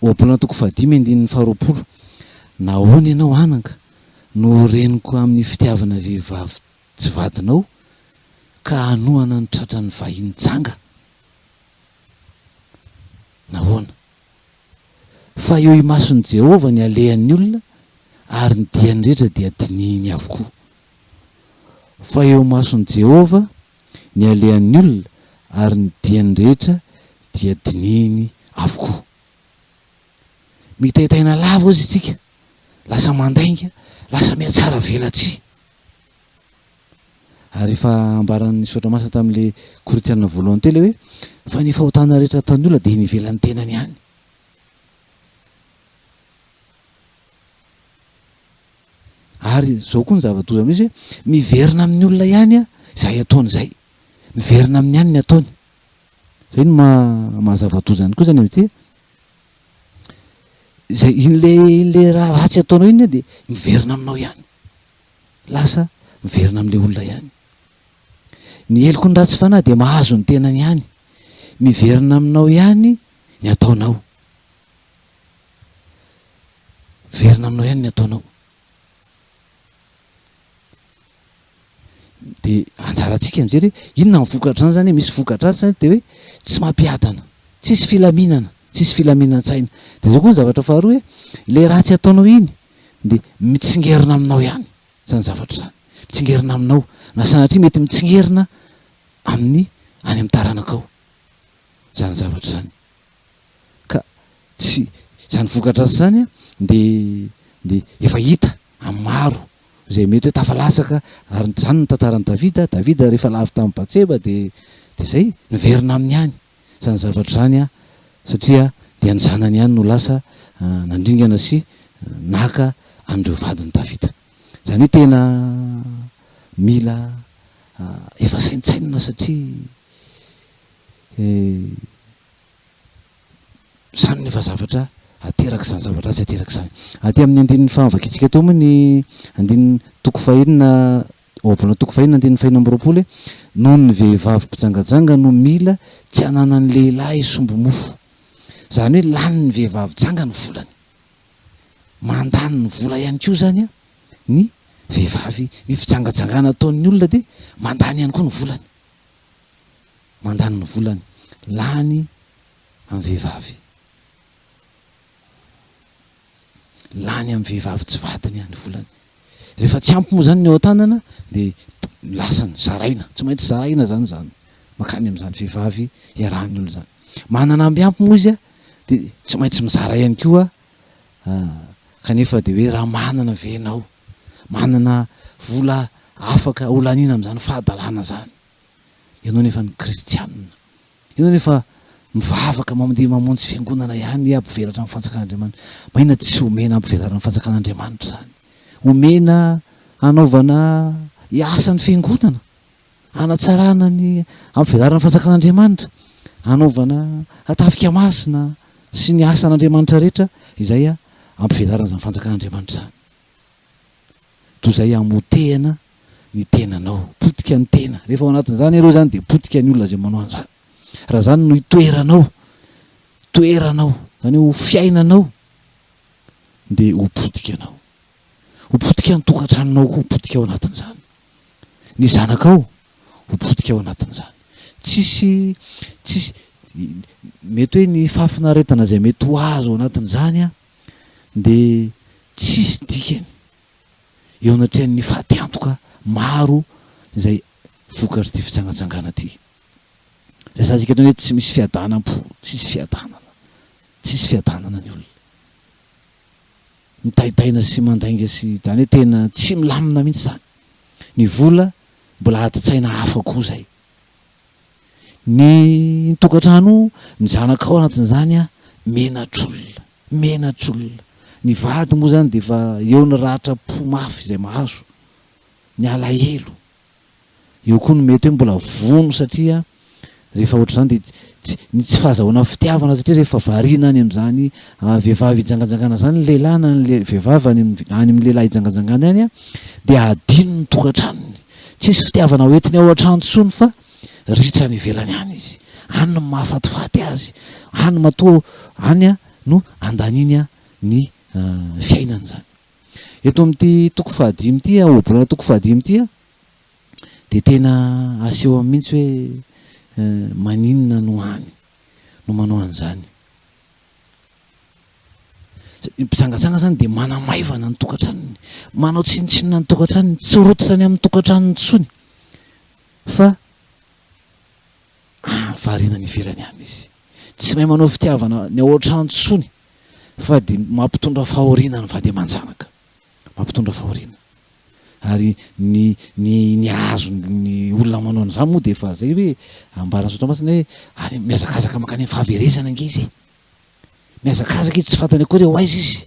Ohabolana toko 5:26. Nahoana ianao anaka no reniko amin'ny fitiavana vehivavy tsy vatinao ka hanohana ny tratran'ny vahiny janga. Nahoana? Fa eo imason'i Jehova ny alehan'ny olona ary ny diany rehetra dia dinihiny avokoa. Fa eo mason'i Jehova ny alehan'ny olona ary ny diany rehetra dia dinihiny avokoa. Mitaitaina lava ozy isika, lasa mandainga, lasa mihatsara velatsy. Ary efa ambaran'ny sotra masina tamin'ilay Korinthiana voalohany telo hoe fa ny fahotana rehetra ataon'ny olona dia nivelan'ny tenany ihany. Ary zao koa ny zava-doza amin'izy hoe miverina amin'ny olona ihany a izay ataony izay, miverina amin'ny ihany ny ataony. Zay no mahazava-dozany koa zany amin'ity, izay in'le raha ratsy ataonao iny dia miverina aminao ihany, lasa miverina amin'ilay olona ihany. Ny heliko ny ratsy fanahy dia mahazo ny tenany ihany, miverina aminao ihany ny ataonao, miverina aminao ihany ny ataonao. Dia anjarantsika mijery inona ny vokatra zany, misy vokatra zany dia hoe tsy mampiadana, tsisy filaminantsaina. Dia zao koa ny zavatra faharoa hoe le ratsy ataonao iny dia mitsingerina aminao ihany, zany zavatra zany, mitsingerina aminao, na sanatria mety mitsingerina any amin'ny taranakao, zany zavatra zany. Ka tsy zany vokatra zany a dia efa hita amin'ny maro izay mety hoe tafalatsaka, ary zany ny tantaran'i Davida rehefa lavy tamin'ny Batseba dia zay miverina amin'ny ihany, zany zavatra zany a, satria dia ny zanany ihany no lasa nandringana sy naka an'ireo vadin'i Davida. Zany hoe tena mila efa saintsainina satria zany nefa zavatra ateraka izany zavatra tsy ateraka izany. Aty amin'ny andinin'ny fahavakitsika teo moa ny andininy toko 5 ohabolana toko 5 andininy 5:20 noho ny vehivavy mpijangajanga no mila tsy hananany lehilahy sombo-mofo. Zany hoe lany ny vehivavy janga ny volany, mandany ny vola ihany koa zany a ny vehivavy, ny fijangajangana ataon'ny olona dia mandany ihany koa ny volany, mandany ny volany, lany amin'ny vehivavy, lany amin'ny vehivavy tsy vatiny ihany volany. Rehefa tsy ampy moa zany ny ao an-tanana dia lasany zaraina, tsy maintsy zaraina zany makany amin'izany vehivavy iarahan'ny olona zany. Manana ambiampy moa izy a dia tsy maintsy mizara ihany koa, kanefa dia hoe raha manana venao, manana vola afaka olanina amin'izany fahadalàna zany, ianao nefa ny kristianina, ianao nefa mivavaka mandeha mamonjy fiangonana ihany hoe ampivelatra amin'ny fanjakan'Andriamanitra. Maina tsy omena ampivelatra amin'ny fanjakan'Andriamanitra zany, omena hanaovana hiasa ny fiangonana, anatsarana ny ampivelarana fanjakan'Andriamanitra, anaovana atafika masina sy ny asan'Andriamanitra rehetra, izay ampivelarana zany fanjakan'Andriamanitra zany. Toy izay amotehana ny tenanao, potika ny tena. Rehefa ao anatin'izany aloha zany dia potika ny olona zay manao an'izany. Raha zany no toeranao, zany ho fiainanao, dia ho potika anao. Ho potika ny tokantranonao koa, ho potika ao anatin'izany. Ny zanakao ho potika ao anatin'izany. Tsisy mety hoe ny fahafinaretana zay mety ho azo ao anatin'izany dia tsisy dikany eo anatrehan'ny fahatiantoka maro izay vokatry ty fitsangatsangana ty. Resantsika hoe tsy misy fiadanam-po, tsisy fiadanana ny olona. Mitaitaina sy mandainga sy zany hoe tena tsy milamina mihitsy zany. Ny vola mbola ato-tsaina hafa koa zay. Ny tokantrano, ny zanakao anatin'izany menatr'olona. Ny vady moa zany dia efa eo ny rahatra-po mafy izay mahazo, ny alahelo. Eo koa no mety hoe mbola vono satria rehefa ohatra zany dia tsy fahazahoana fitiavana satria rehefa variana any amin'izany vehivavy ijangajangana zany ny lehilahy na ny vehivavy any amin'ny lehilahy ijangajangana any dia adino ny tokantranony. Tsisy fitiavana hoentiny ao an-trano tsony fa ritra ny ivelany any izy. Any no mahafatifaty azy, any matoa any no andaniny ny fiainana zany. Eto amin'ity toko fahadimy ity, ohabolana toko fahadimy ity dia tena aseho amin'ny mihitsy hoe maninona no any no manao an'izany. Mpisangatsanga zany dia manamaivana ny tokantranony, manao tsinitsinina ny tokantranony, tsy rototra ny amin'ny tokantranony tsony fa variana ny ivelany any izy. Tsy mahay manao fitiavana ny ao an-trano tsony fa dia mampitondra fahoriana ny vady aman-janaka, mampitondra fahoriana. Ary ny azo ny olona manao an'izany moa dia efa zay hoe ambarany sotra masina hoe any miazakazaka mankany amin'ny fahaverezana ange izy. Miazakazaka izy tsy fantany akory ho aiza izy,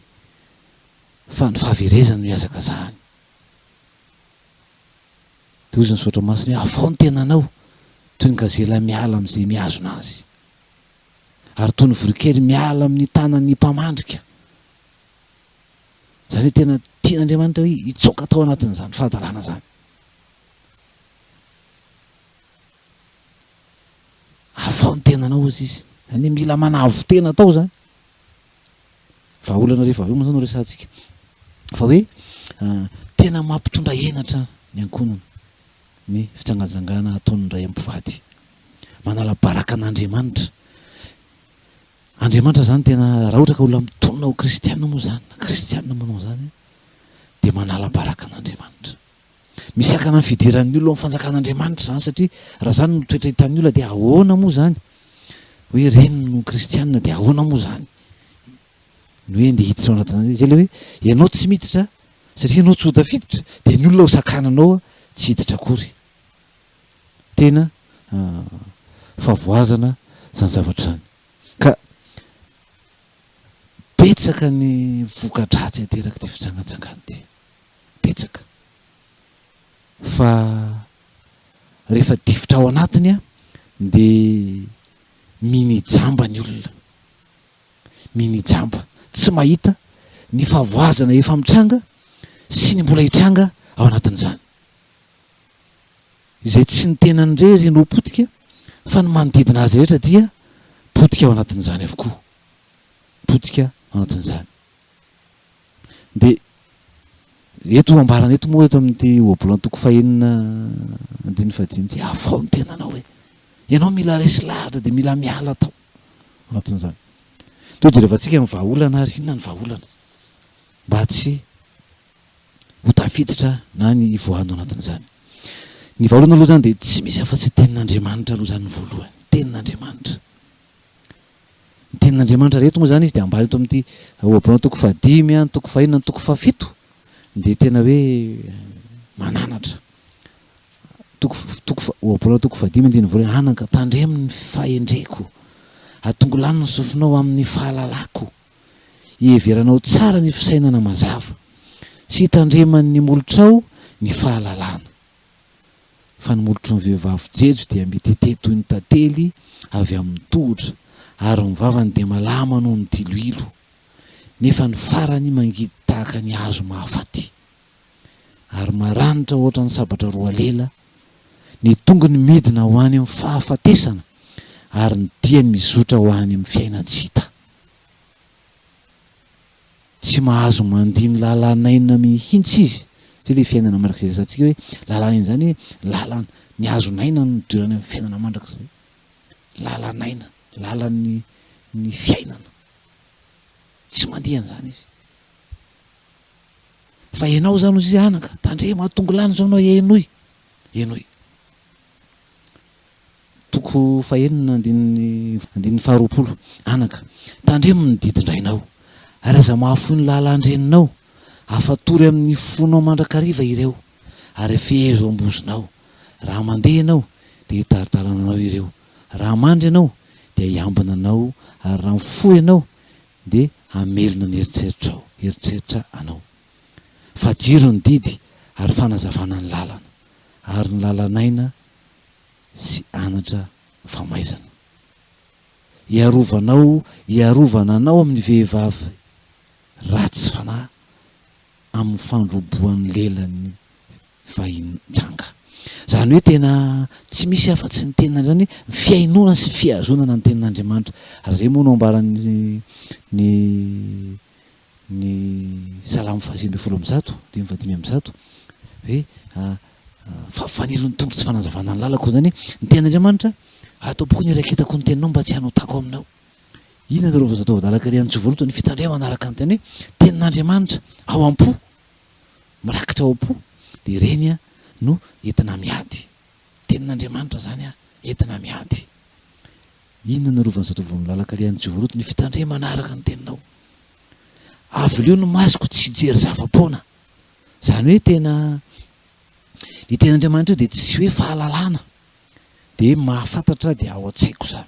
fa ny fahaverezana no miazakazahany. Dia ozy ny sotra masina hoe avao ny tenanao toy ny gazela miala amin'izay miazona azy, ary toy ny vorokely miala amin'ny tanan'ny mpamandrika. Zany hoe tena tian'Andriamanitra hoe hitsoaka tao anatin'izany fahadalàna zany. Avao ny tenanao izy izy, zany mila manavo tena tao zany. Vahaolana rehefa avy eo moa zany no resantsika fa hoe tena mampitondra henatra ny ankonony ny fitsangajangana ataon'ny ray ampivady, manala baraka an'Andriamanitra. Andriamanitra zany tena raha ohatra ka olona mitonona ho kristianina moa zany, na kristianina manao zany dia manala baraka an'Andriamanitra. Misy akana ny fidiran'ny olona amin'ny fanjakan'Andriamanitra zany satria raha zany no toetra hitan'ny olona dia ahoana moa zany hoe reny no kristianina, dia ahoana moa zany ny hoe ndeha hiditra ao anatin'izany. Zay le hoe ianao tsy miditra satria ianao tsy ho tafiditra dia ny olona ho sakananao tsy hiditra akory. Tena favoazana zany zavatra zany. Ka betsaka ny voka-dratsy ateraky ty fitsangatsangana ty, betsaka. Fa rehefa difitra ao anatiny dia minijamba ny olona, minijamba, tsy mahita ny favoazana efa mitranga sy ny mbola hitranga ao anatin'izany. Izay tsy ny tenany rery no potika fa ny manodidina azy rehetra dia potika ao anatin'izany avokoa, potika ao anatin'izany. Dia eto ambarana eto moa eto amin'ity ohabolana toko fahenina andiny fahadimy ty, avao ny tenanao hoe ianao mila resy lahatra dia mila miala tao anatin'izany. Toy dia rehefa tsika mivahaolana ary inona ny vahaolana mba tsy ho tafiditra na ny voano anatin'izany. Ny vahaolana aloha zany dia tsy misy afa-tsy tenin'Andriamanitra aloha zany ny voalohany, tenin'Andriamanitra. Ny tenin'Andriamanitra reto moa zany izy dia ambara eto amin'ity ohabolana toko fahadimy, toko fahenina, toko fahafito dia tena hoe mananatra. Ohabolana toko fahadimy andiny voalohany, anaka tandremo ny fahendreko, atongolano ny sofinao amin'ny fahalalako, hiheveranao tsara ny fisainana mazava sy hitandreman'ny molotrao ny fahalalana. fanomolotry ny vehivavy jejo dia mitete toy ny tantely avy amin'ny tohotra, ary ny vavany dia malama noho ny diloilo, nefa ny farany mangidy tahaka ny hazo mahafaty, ary maranitra ohatra ny sabatra roa lela, ny tongony midina ho any amin'ny fahafatesana, ary ny diany mizotra ho any amin'ny fiaina tsy hita. Tsy mahazo mandiny lalanaina mihitsy izy, sy le fiainana mandrakizay resantsika hoe lalanaina zany hoe lalana ny hazo naina no dirany amin'ny fiainana mandrakizay, lalanaina lalany ny fiainana, tsy mandihana zany izy. Fa ianao zany izy anaka tandre mahatongo lany zao anao enoy toko fahenina andininy faharoapolo anaka tandre mididindrainao, ary aza mahafoy ny lalandreninao, afatory amin'ny fonao mandrakariva ireo, ary fehezo ambozinao, raha mandeha ianao dia hitaritarananao ireo, raha mandry ianao dia hiambina anao, ary raha mifoy ianao dia hamelona ny eritreritra anao. Fa jiro ny didy ary fanazavana ny lalana, ary ny lalanaina sy anatra famaizana. Iarovana anao amin'ny vehivavy ratsy fanahy amin'ny fandroboan'ny lelany vahintsanga. Zany hoe tena tsy misy afa-tsy ny tenina zany fiainona sy fiazonana ny tenin'Andriamanitra. Ary zay moa no ambaran'ny ny salamo 125 hoe fanilon'ny tongotry tsy fanazavana ny lalako zany ny tenin'Andriamanitra ataoboko ny raiketako ny teninao mba tsy hanotako aminao. Inona nareo vazatao vadalaka ry antsovoloto ny fitandrea manaraka ny teny hoe tenin'Andriamanitra ao am-po, mirakitra ao am-po, dia reny no entina miady. Tenin'Andriamanitra zany entina miady. Inona nareo vazatao vadalaka ry antsovoloto ny fitandrea manaraka ny teninao. Avy leo no masoko tsy hijery zava-poana. Zany hoe tena ny tenin'Andriamanitra io dia tsy hoe fahalalana, dia mahafantatra dia ao an-tsaiko zany.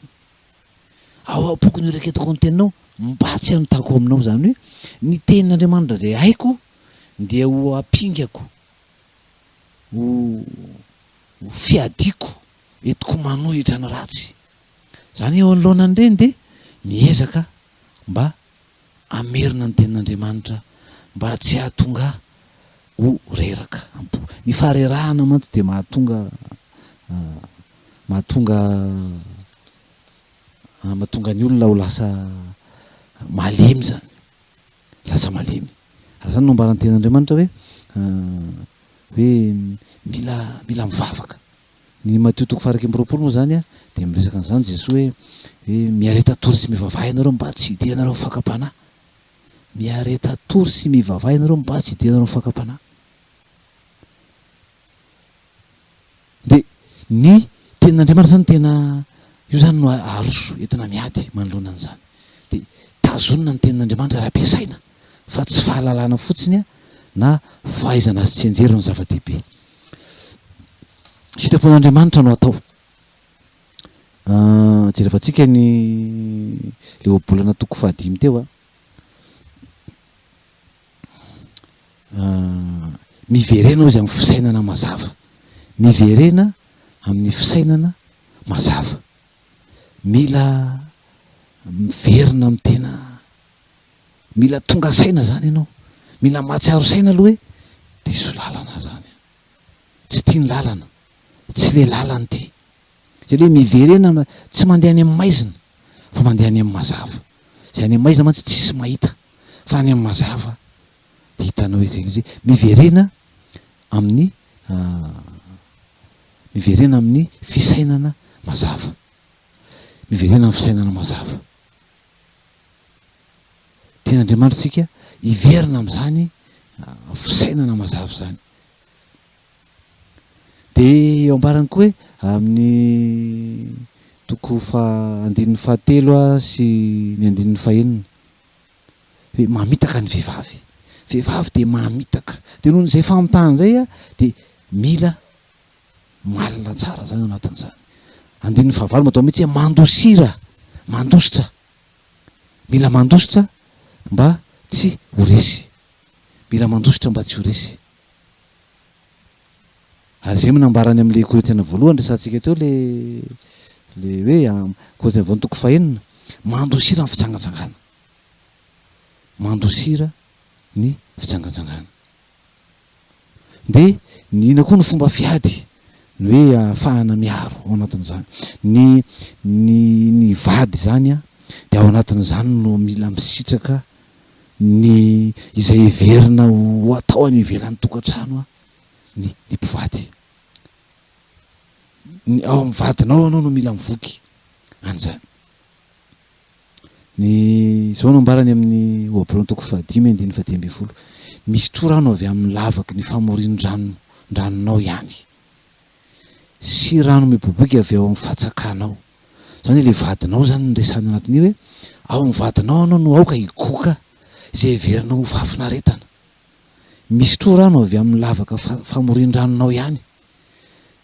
Ao am-poko ny raiketako ny teninao mba tsy hanotako aminao. Zany hoe ny tenin'Andriamanitra zay haiko dia ho ampingako, ho fiadiko, entiko manohitra ny ratsy. Zany eo anoloana an'ireny dia miezaka mba amerina ny tenin'Andriamanitra mba tsy hahatonga ho reraka. Ny faharerahana mantsy dia mahatonga ny olona ho lasa malemy zany, lasa malemy. Ary zany no ambaran'ny tenin'Andriamanitra hoe mila mivavaka. Ny Mateo 7:20 moa zany dia miresaka an'izany Jesosy hoe miareta tory sy mivavaha ianareo mba tsy hidianareo fakapanahy. Miareta tory sy mivavaha ianareo mba tsy hidianareo fakapanahy. Dia ny tenin'Andriamanitra zany tena io zany no aroso entina miady manoloana an'izany. Dia tazonina ny tenin'Andriamanitra raha ampiasaina, fa tsy fahalalana fotsiny na fahaizana azy tsy enjery ny zava-dehibe. Sitrapon'Andriamanitra no atao. Jerevantsika ny le ohabolana toko 5 teo miverena izy amin'ny fisainana mazava. Miverena amin'ny fisainana mazava. Mila miverina amin'ny tena, mila tonga saina zany ianao, mila mahatsiaro saina aloha hoe diso lalana zany, tsy tia ny lalana, tsy le lalana ty. Zay hoe miverena tsy mandeha any amin'ny maizina fa mandeha any amin'ny mazava. Zay any amin'ny maizina mantsy tsisy mahita, fa any amin'ny mazava dia hitanao hoe zay izy miverena amin'ny fisainana mazava. Miverena amin'ny fisainana mazava. Tenin'Andriamanitra tsika hiverina amin'izany fisainana mazava zany. Dia eo ambarany koa hoe amin'ny toko 7 sy ny 9 hoe mamitaka ny vehivavy. Vehivavy dia mamitaka. Dia noho n'izay famitahana izay dia mila malina tsara zany ao anatin'izany. 9 matao mihitsy mandosira, mandositra. Mila mandositra mba tsy ho resy. Mila mandositra mba tsy ho resy. ary zay manambarany am'le kolontsaina voalohany resantsika teo le hoe kolontsaina voalohany toko fahenina mandosira ny fitsangatsangana, mandosira ny fitsangatsangana. De ny ina koa ny fomba fiady ny hoe ahafahana miaro ao anatin'izany ny vady zany de ao anatin'izany no mila misitraka ny izay everina ho atao any ivelan'ny tokantrano ny mpivady. Ao amin'ny vadinao anao no mila mivoky an'izany. Ny zao nambarany amin'ny Hébreux toko 5:10-12 misy torano avy amin'ny lavaky ny famorian-dranonao ihany sy rano miboboky avy ao amin'ny fatsakanao. Zany le vadinao zany ny resany anatin'io hoe ao amin'ny vadinao anao no aoka higoka izay heverinao ho fahafinaretana. Misy torano avy amin'ny lavaka famorian-dranonao ihany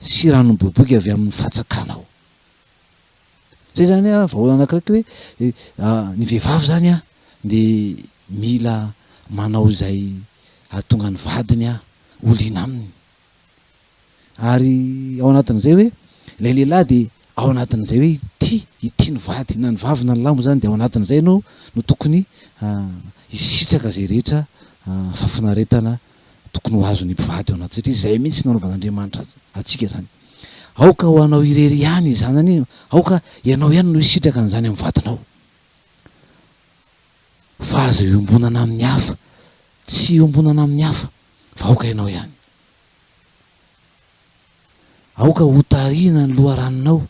sy rano miboboky avy amin'ny fatsakanao. Zay zany vahoana anakiraiky hoe ny vehivavy zany de mila manao izay ahatonga ny vadiny olina aminy. Ary ao anatin'izay hoe lay lehilahy de ao anatin'izay hoe ity ny vady na ny vavy na ny lamo zany de ao anatin'izay no tokony isitraka zay rehetra fahafinaretana tokony ho azony mpivady ao anaty satria zay mihitsy nanaovan'Andriamanitra atsika zany. Aoka ho anao irery ihany zanany, aoka ianao ihany no isitraka an'izany amin'ny vadinao. Fa aza iombonana amin'ny hafa, tsy iombonana amin'ny hafa, fa aoka ianao ihany. Aoka ho tarina ny loharanonao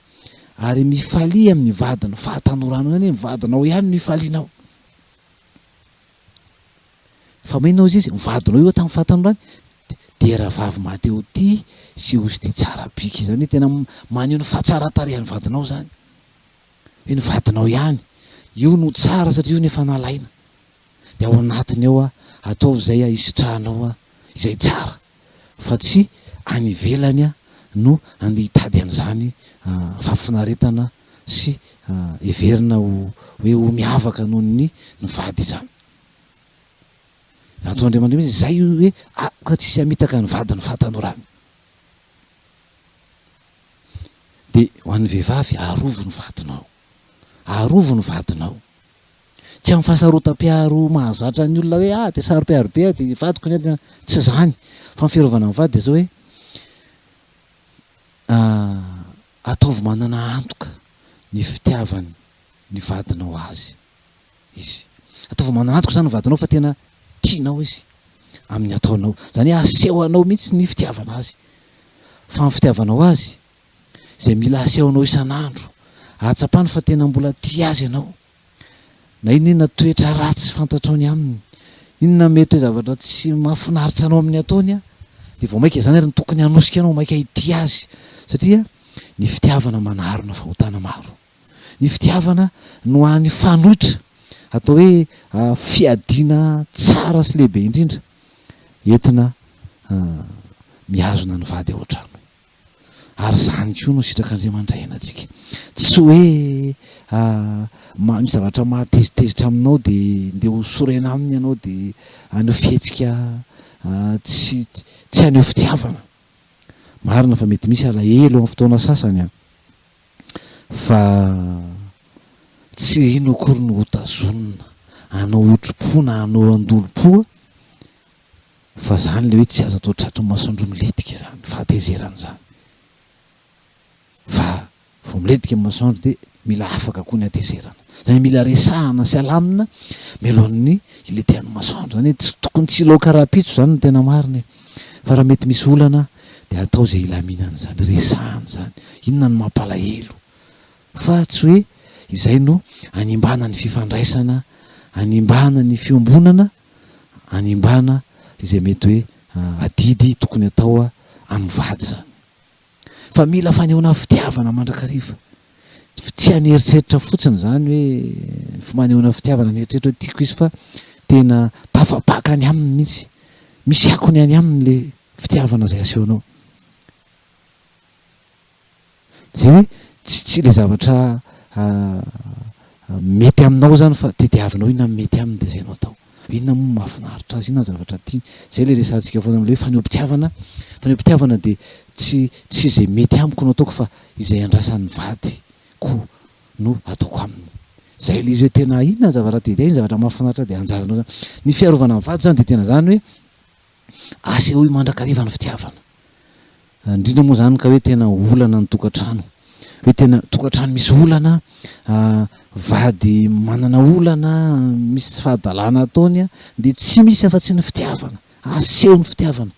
ary mifalia amin'ny vadina, fahatanoranao zany ny vadinao ihany mifalianao. Fa mainao izy vadinao io tamin'ny fahatanorany de raha vavy mateo ty sy ozy ty tsara biky zany hoe tena maneho ny fahatsaratarehany vadinao zany. Hoe ny vadinao ihany io no tsara satria io nefa nalaina. De ao anatiny ao ataovy zay isitrahanao izay tsara fa tsy any ivelany no andeha hitady an'izany fahafinaretana sy everina hoe ho miavaka noho ny vady izany. Antony Andriamanitra mihitsy zay hoe ka tsisy hamitaka ny vadiny fahatanorany. De ho an'ny vehivavy arovo ny vadinao, arovo ny vadinao. Tsy amin'ny fahasarotam-piaro mahazatra ny olona hoe de sarom-piaro be de vadiko ny tsy zany. Fa ny fiarovana ny vady de zao hoe ataovy manana antoka ny fitiavany ny vadinao azy izy. Ataovy manana antoka zany ny vadinao fa tena tianao izy amin'ny ataonao. Zany hoe asehoanao mihitsy ny fitiavana azy. Fa ny fitiavanao azy zay mila asehonao isan'andro, ahatsapany fa tena mbola tia azy ianao. Na inona toetra ratsy fantatrao ny aminy, inona mety hoe zavatra tsy mahafinaritra anao amin'ny ataony de vao maika zany ary ny tokony hanosika anao maika hity azy. Satria ny fitiavana manarona fahotana maro. Ny fitiavana no any fanohitra atao hoe fiadiana tsara sy lehibe indrindra entina mihazona ny vady ao an-trano. Ary zany koa no sitrak'Andriamanitra iainantsika. Tsy hoe misy zavatra mahatezitezitra aminao de ndeha ho sorena aminy ianao de aneho fihetsika tsy aneho fitiavana. Marina fa mety misy alahelo amin'ny fotoana sasany fa tsy ino akory no hotazonina anao otro-po na anao andolo-po fa zany le hoe tsy azo atao tratry ny masoandro miletika zany fahatezeran'izany. Fa vao miletika amin'ny masoandro de mila afaka koa ny hatezerana. Zany mila resahana sy alamina mialohan'ny iletehan'ny masoandro. Zany hoe tsy tokony tsy laoka rapitso zany no tena marina. Fa raha mety misy olana de atao zay ilaminana zany, resahana zany. Inona no mampalahelo? Fa tsy hoe izay no animbana ny fifandraisana, animbana ny fiombonana, animbana izay mety hoe adidy tokony atao amin'ny vady zany. Fa mila fanehoana fitiavana mandrakariva. Tsy haneritreritra fotsiny zany hoe fanehoana fitiavana haneritreritra hoe tiako izy fa tena tafapakany aminy mihitsy. Misy akony any aminy le fitiavana zay asehonao. Zay hoe tsy le zavatra mety aminao zany fa tediavinao inona mety aminy de zay no atao. Inona moa mahafinaritra azy, inona zavatra tiany. Zay le resantsika foana am'le hoe faneho-pitiavana. Faneho-pitiavana de tsy izay mety amiko no ataoko fa izay andrasan'ny vady ko no ataoko aminy. Zay le izy hoe tena inona zavaraha iny zavatra mahafinaritra de anjaranao zany. Ny fiarovana ny vady zany de tena zany hoe aseho mandrakariva ny fitiavana. Indrindra moa zany ka hoe tena olana ny tokantrano, hoe tena tokantrano misy olana, vady manana olana, misy fahadalàna ataony de tsy misy afa-tsy ny fitiavana, aseho ny fitiavana.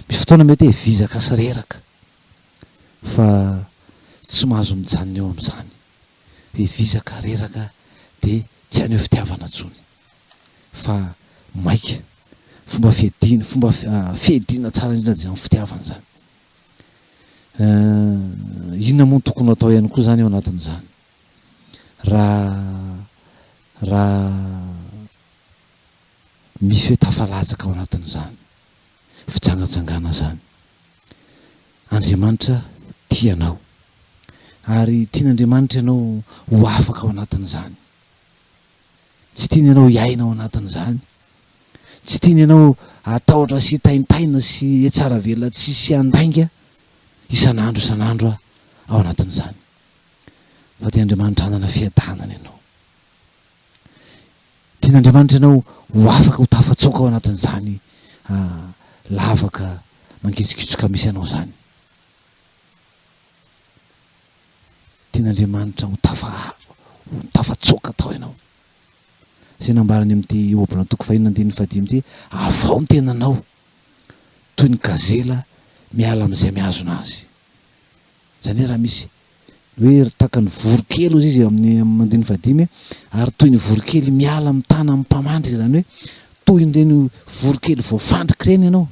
Misy fotoana mety hoe vizaka sy reraka fa tsy mahazo mijanona eo amin'izany, hoe vizaka reraka de tsy haneho fitiavana intsony fa maika fomba fihedina tsara indrindra zay amin'ny fitiavana zany. Inona moa no tokony atao ihany koa zany eo anatin'izany raha misy hoe tafalatsaka ao anatin'izany fitsangatsangana zany. Andriamanitra tianao ary tian'Andriamanitra ianao ho afaka ao anatin'izany. Tsy tiany ianao hiaina ao anatin'izany, tsy tiany ianao atahotra sy taintaina sy tsara velona tsy sy andainga isan'andro ao anatin'izany. Fa tian'Andriamanitra hanana fiadanana ianao, tian'Andriamanitra ianao ho afaka ho tafatsoaka ao anatin'izany lavaka mangitsikitsoka misy anao zany. Tian'Andriamanitra ho tafatsoaka atao ianao. Zay nambarany amin'ity Obra toko 5:5 ty, avao ny tenanao toy ny gazela miala amin'izay mihazona azy. Zany hoe raha misy hoe taka ny vorokely ozy izy amin'ny 5 ary toy ny vorokely miala amin'ny tana amin'ny mpamandrika, zany hoe toy ireny vorokely voafandrika ireny ianao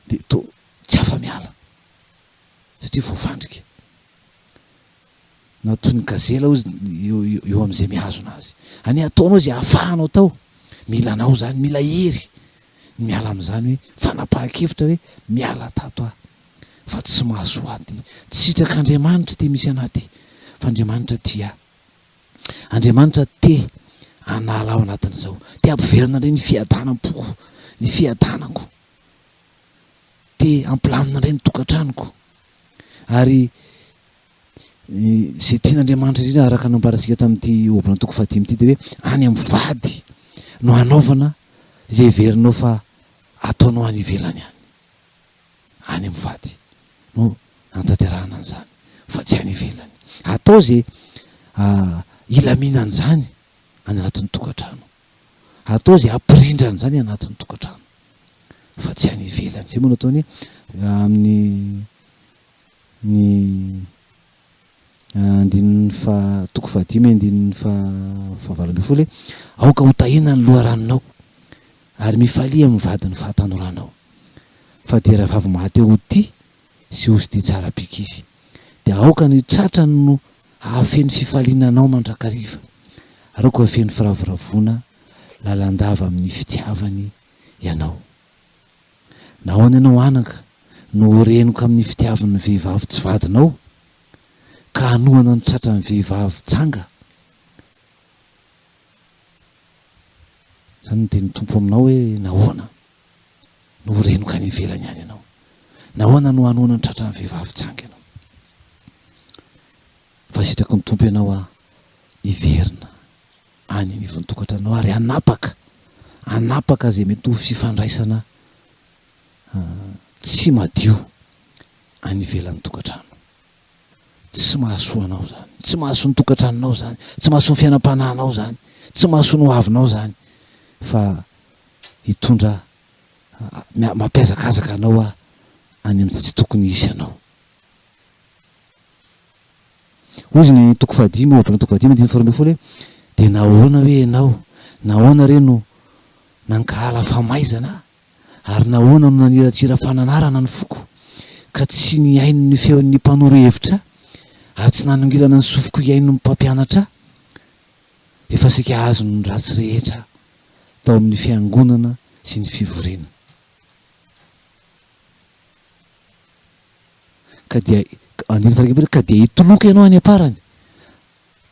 de to tsy afa miala satria voafandrika. Na toy ny gazela ozy eo amin'izay mihazona azy. Any ataonao zay ahafahanao tao, mila anao zany, mila hery miala amin'izany hoe fanapahan-kevitra hoe miala tato aho fa tsy mahasoa aty, tsy sitrak'Andriamanitra ty misy anaty fa Andriamanitra tia. Andriamanitra te hanala ao anatin'izao, te ampiverina indray ny fiadanam-poko, ny fiadanako, te ampilamina indray ny tokantranoko. Ary zay tian'Andriamanitra indrindra araka nambarantsika tamin'ity Obra toko 5 ty de hoe any amin'ny vady no hanaovana zay heverinao fa ataonao any ivelany any amin'ny vady no antanterahana an'izany fa tsy any ivelany. Atao zay ilaminana zany any anatin'ny tokantrano, atao zay ampirindra an'izany anatin'ny tokantrano fa tsy any ivelany. Zay moa no ataony amin'ny toko 5:7 hoe aoka ho tahina ny loharanonao ary mifalia amin'ny vadiny fahatanoranao. Fa de raha vavy maty eo ty sy osy ty tsara bika izy de aoka ny tratrany no ahafeny fifalinanao mandrakariva, aroka hafeny firavoravona lalandava amin'ny fitiavany ianao. Nahoana ianao anaka no reniko amin'ny fitiavan'ny vehivavy tsy vadinao ka hanohana ny tratran'ny vehivavy tsanga. Zany no teny tompo aminao hoe nahoana no reniko any ivelany any ianao, nahoana no hanohana ny tratran'ny vehivavy tsanga ianao. Fa sitraky ny tompo ianao iverina any anivon'ny tokantranao ary anapaka zay mety ho fifandraisana tsy madio any ivelan'ny tokantrano. Tsy mahasoa anao zany, tsy mahasoa ny tokantranonao zany, tsy mahasoa ny fiainam-panahinao zany, tsy mahasoa ny hoavinao zany, fa hitondra mampiazakazaka anao any amin'ny tsy tokony hisy anao. Ozy ny toko 5 Obra toko 5:12 de nahoana hoe ianao, nahoana re no nankahala famaizana ary nahoana no naniratsira fananarana ny foko ka tsy ny aino ny feon'ny mpanoro hevitra ary tsy nanongilana ny sofiko iaino ny mpampianatra. Efa sika azo ny ratsy rehetra tao amin'ny fiangonana sy ny fivoriana ka dia hitoloka ianao any aparany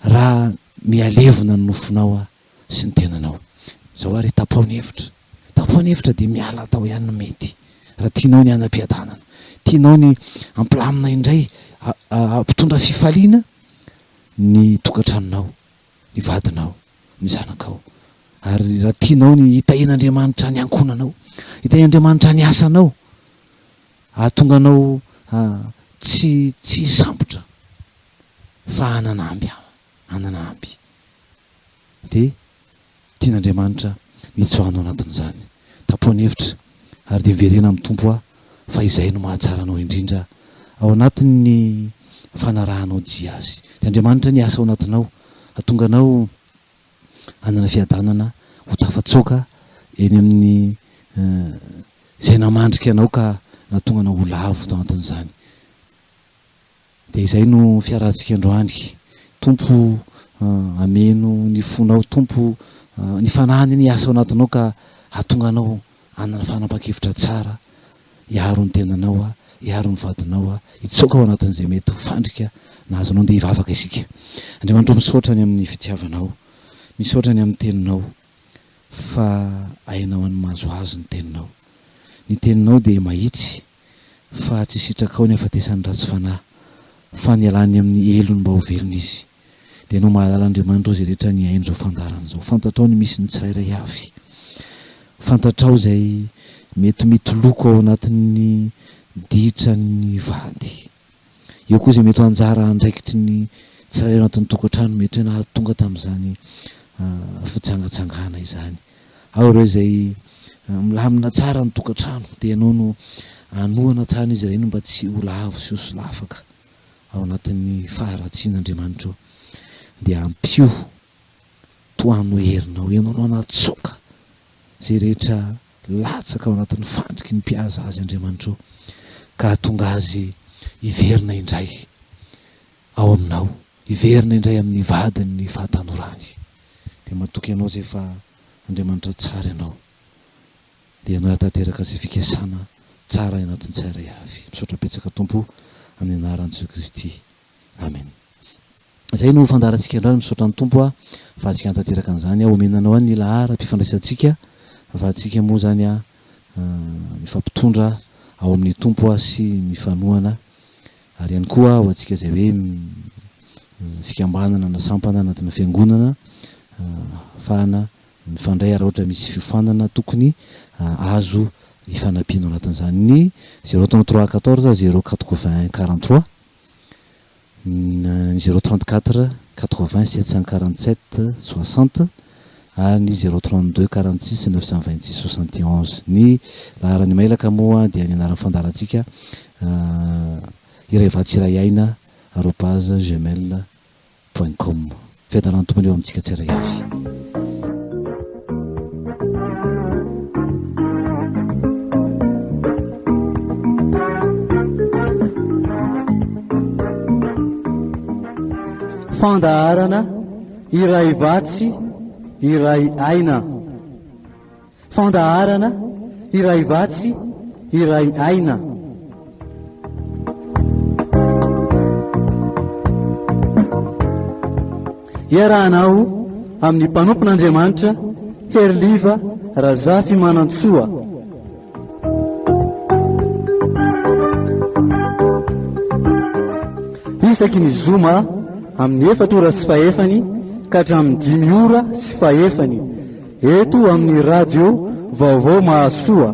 raha mialevona ny nofinao sy ny tenanao. Zao ary tapaony hevitra de miala tao ihany no mety raha tianao ny anam-piadanana, tianao ny ampilamina indray ampitondra fifaliana ny tokantranonao, ny vadinao, ny zanakao. Ary raha tianao ny hitahian'Andriamanitra ny ankonanao, hitahian'Andriamanitra ny asanao, ahatonga anao tsy sambotra fa ananamby de tian'Andriamanitra mitsoahana anatin'izany. Tapoany hevitra ary de verena amin'ny tompo fa izay no mahatsara anao indrindra ao anatin'ny fanarahanao dia azy. De Andriamanitra ny asa ao anatinao, ahatonga anao anana fiadanana ho tafatsoaka eny amin'ny izay namandrika anao ka nahatonga anao ho lavo tao anatin'izany. De izay no fiarahantsika androany. Tompo ameno ny fonao, tompo ny fanahany ny asa ao anatinao ka ahatonga anao anana fanapa-kevitra tsara, hiaro ny tenanao, hiaro ny vadinao, hitsoaka ao anatin'izay mety ho fandrika na azonao ndeha hivavaka isika. Andriamanitra misaotrany amin'ny fitiavanao, misaotrany amin'ny teninao fa hainao any mahazoazo ny teninao. Ny teninao dia mahitsy fa tsy sitraka ao ny afatesany ratsy fanahy, fa ny alany amin'ny elony mba ho velona izy. Dia ianao mahalala Andriamanitra izay rehetra ny hain'izao fandarana izao. Fantatrao ny misy ny tsirairay avy, fantatrao izay mety mitoloko ao anatin'ny ditra ny vady. Eo koa izay mety ho anjara andraikitry ny tsirairay ao anatin'ny tokantrano, mety hoe nahatonga tamin'izany fitsangatsangana izany. Ao ireo izay milamina tsara ny tokantrano, dia ianao no anohana tsara izy ireny mba tsy ho lavo sy ho solafaka ao anatin'ny faharatsian'Andriamanitra ao. Dia ampio toano herinao, ianao no anatsoaka izay rehetra latsaka ao anatin'ny fandriky ny mpiaza azy Andriamanitra ao, ka hatonga azy hiverina indray ao aminao, hiverina indray amin'ny vadiny ny fahatanorany. Dia matoky ianao izay fa Andriamanitra tsara ianao, dia ianao hatanteraka izay fikesana tsara anatin'ny tsirairay avy. Misaotra betsaka Tompo amin'ny anaran'i Jesoa Kristy. Amen. Izay no fandarantsika androany, misaotra ny Tompo fa atsika hantanteraka an'izany omenanao ny lahara-pifandraisantsika, fa atsika moa zany mifampitondra ao amin'ny Tompo sy mifanohana, ary ihany koa ho atsika izay hoe fikambanana na sampana anatina fiangonana, fahana mifandray raha ohatra misy fiofanana tokony azo hifanampiana anatin'izany. Ny 033 14 081 43, ny 034 80 747 60, ary ny 032 46 926 71. Ny laharany mailaka moa dia ny anaran'ny fandarantsika iraivatsiray @gmail.com. Fiadanany tompony eo amintsika tsiray avy. Fandaharana iray vatsy iray aina. Fandaharana iray vatsy iray aina. Iarahanao amin'ny mpanompon'Andriamanitra Herliva Razafy Manantsoa. Isaky ny zoma amin'ny 4 ora sy fahefany ka hatramin'ny 5 ora sy fahefany eto amin'ny radio Vaovao Mahasoa.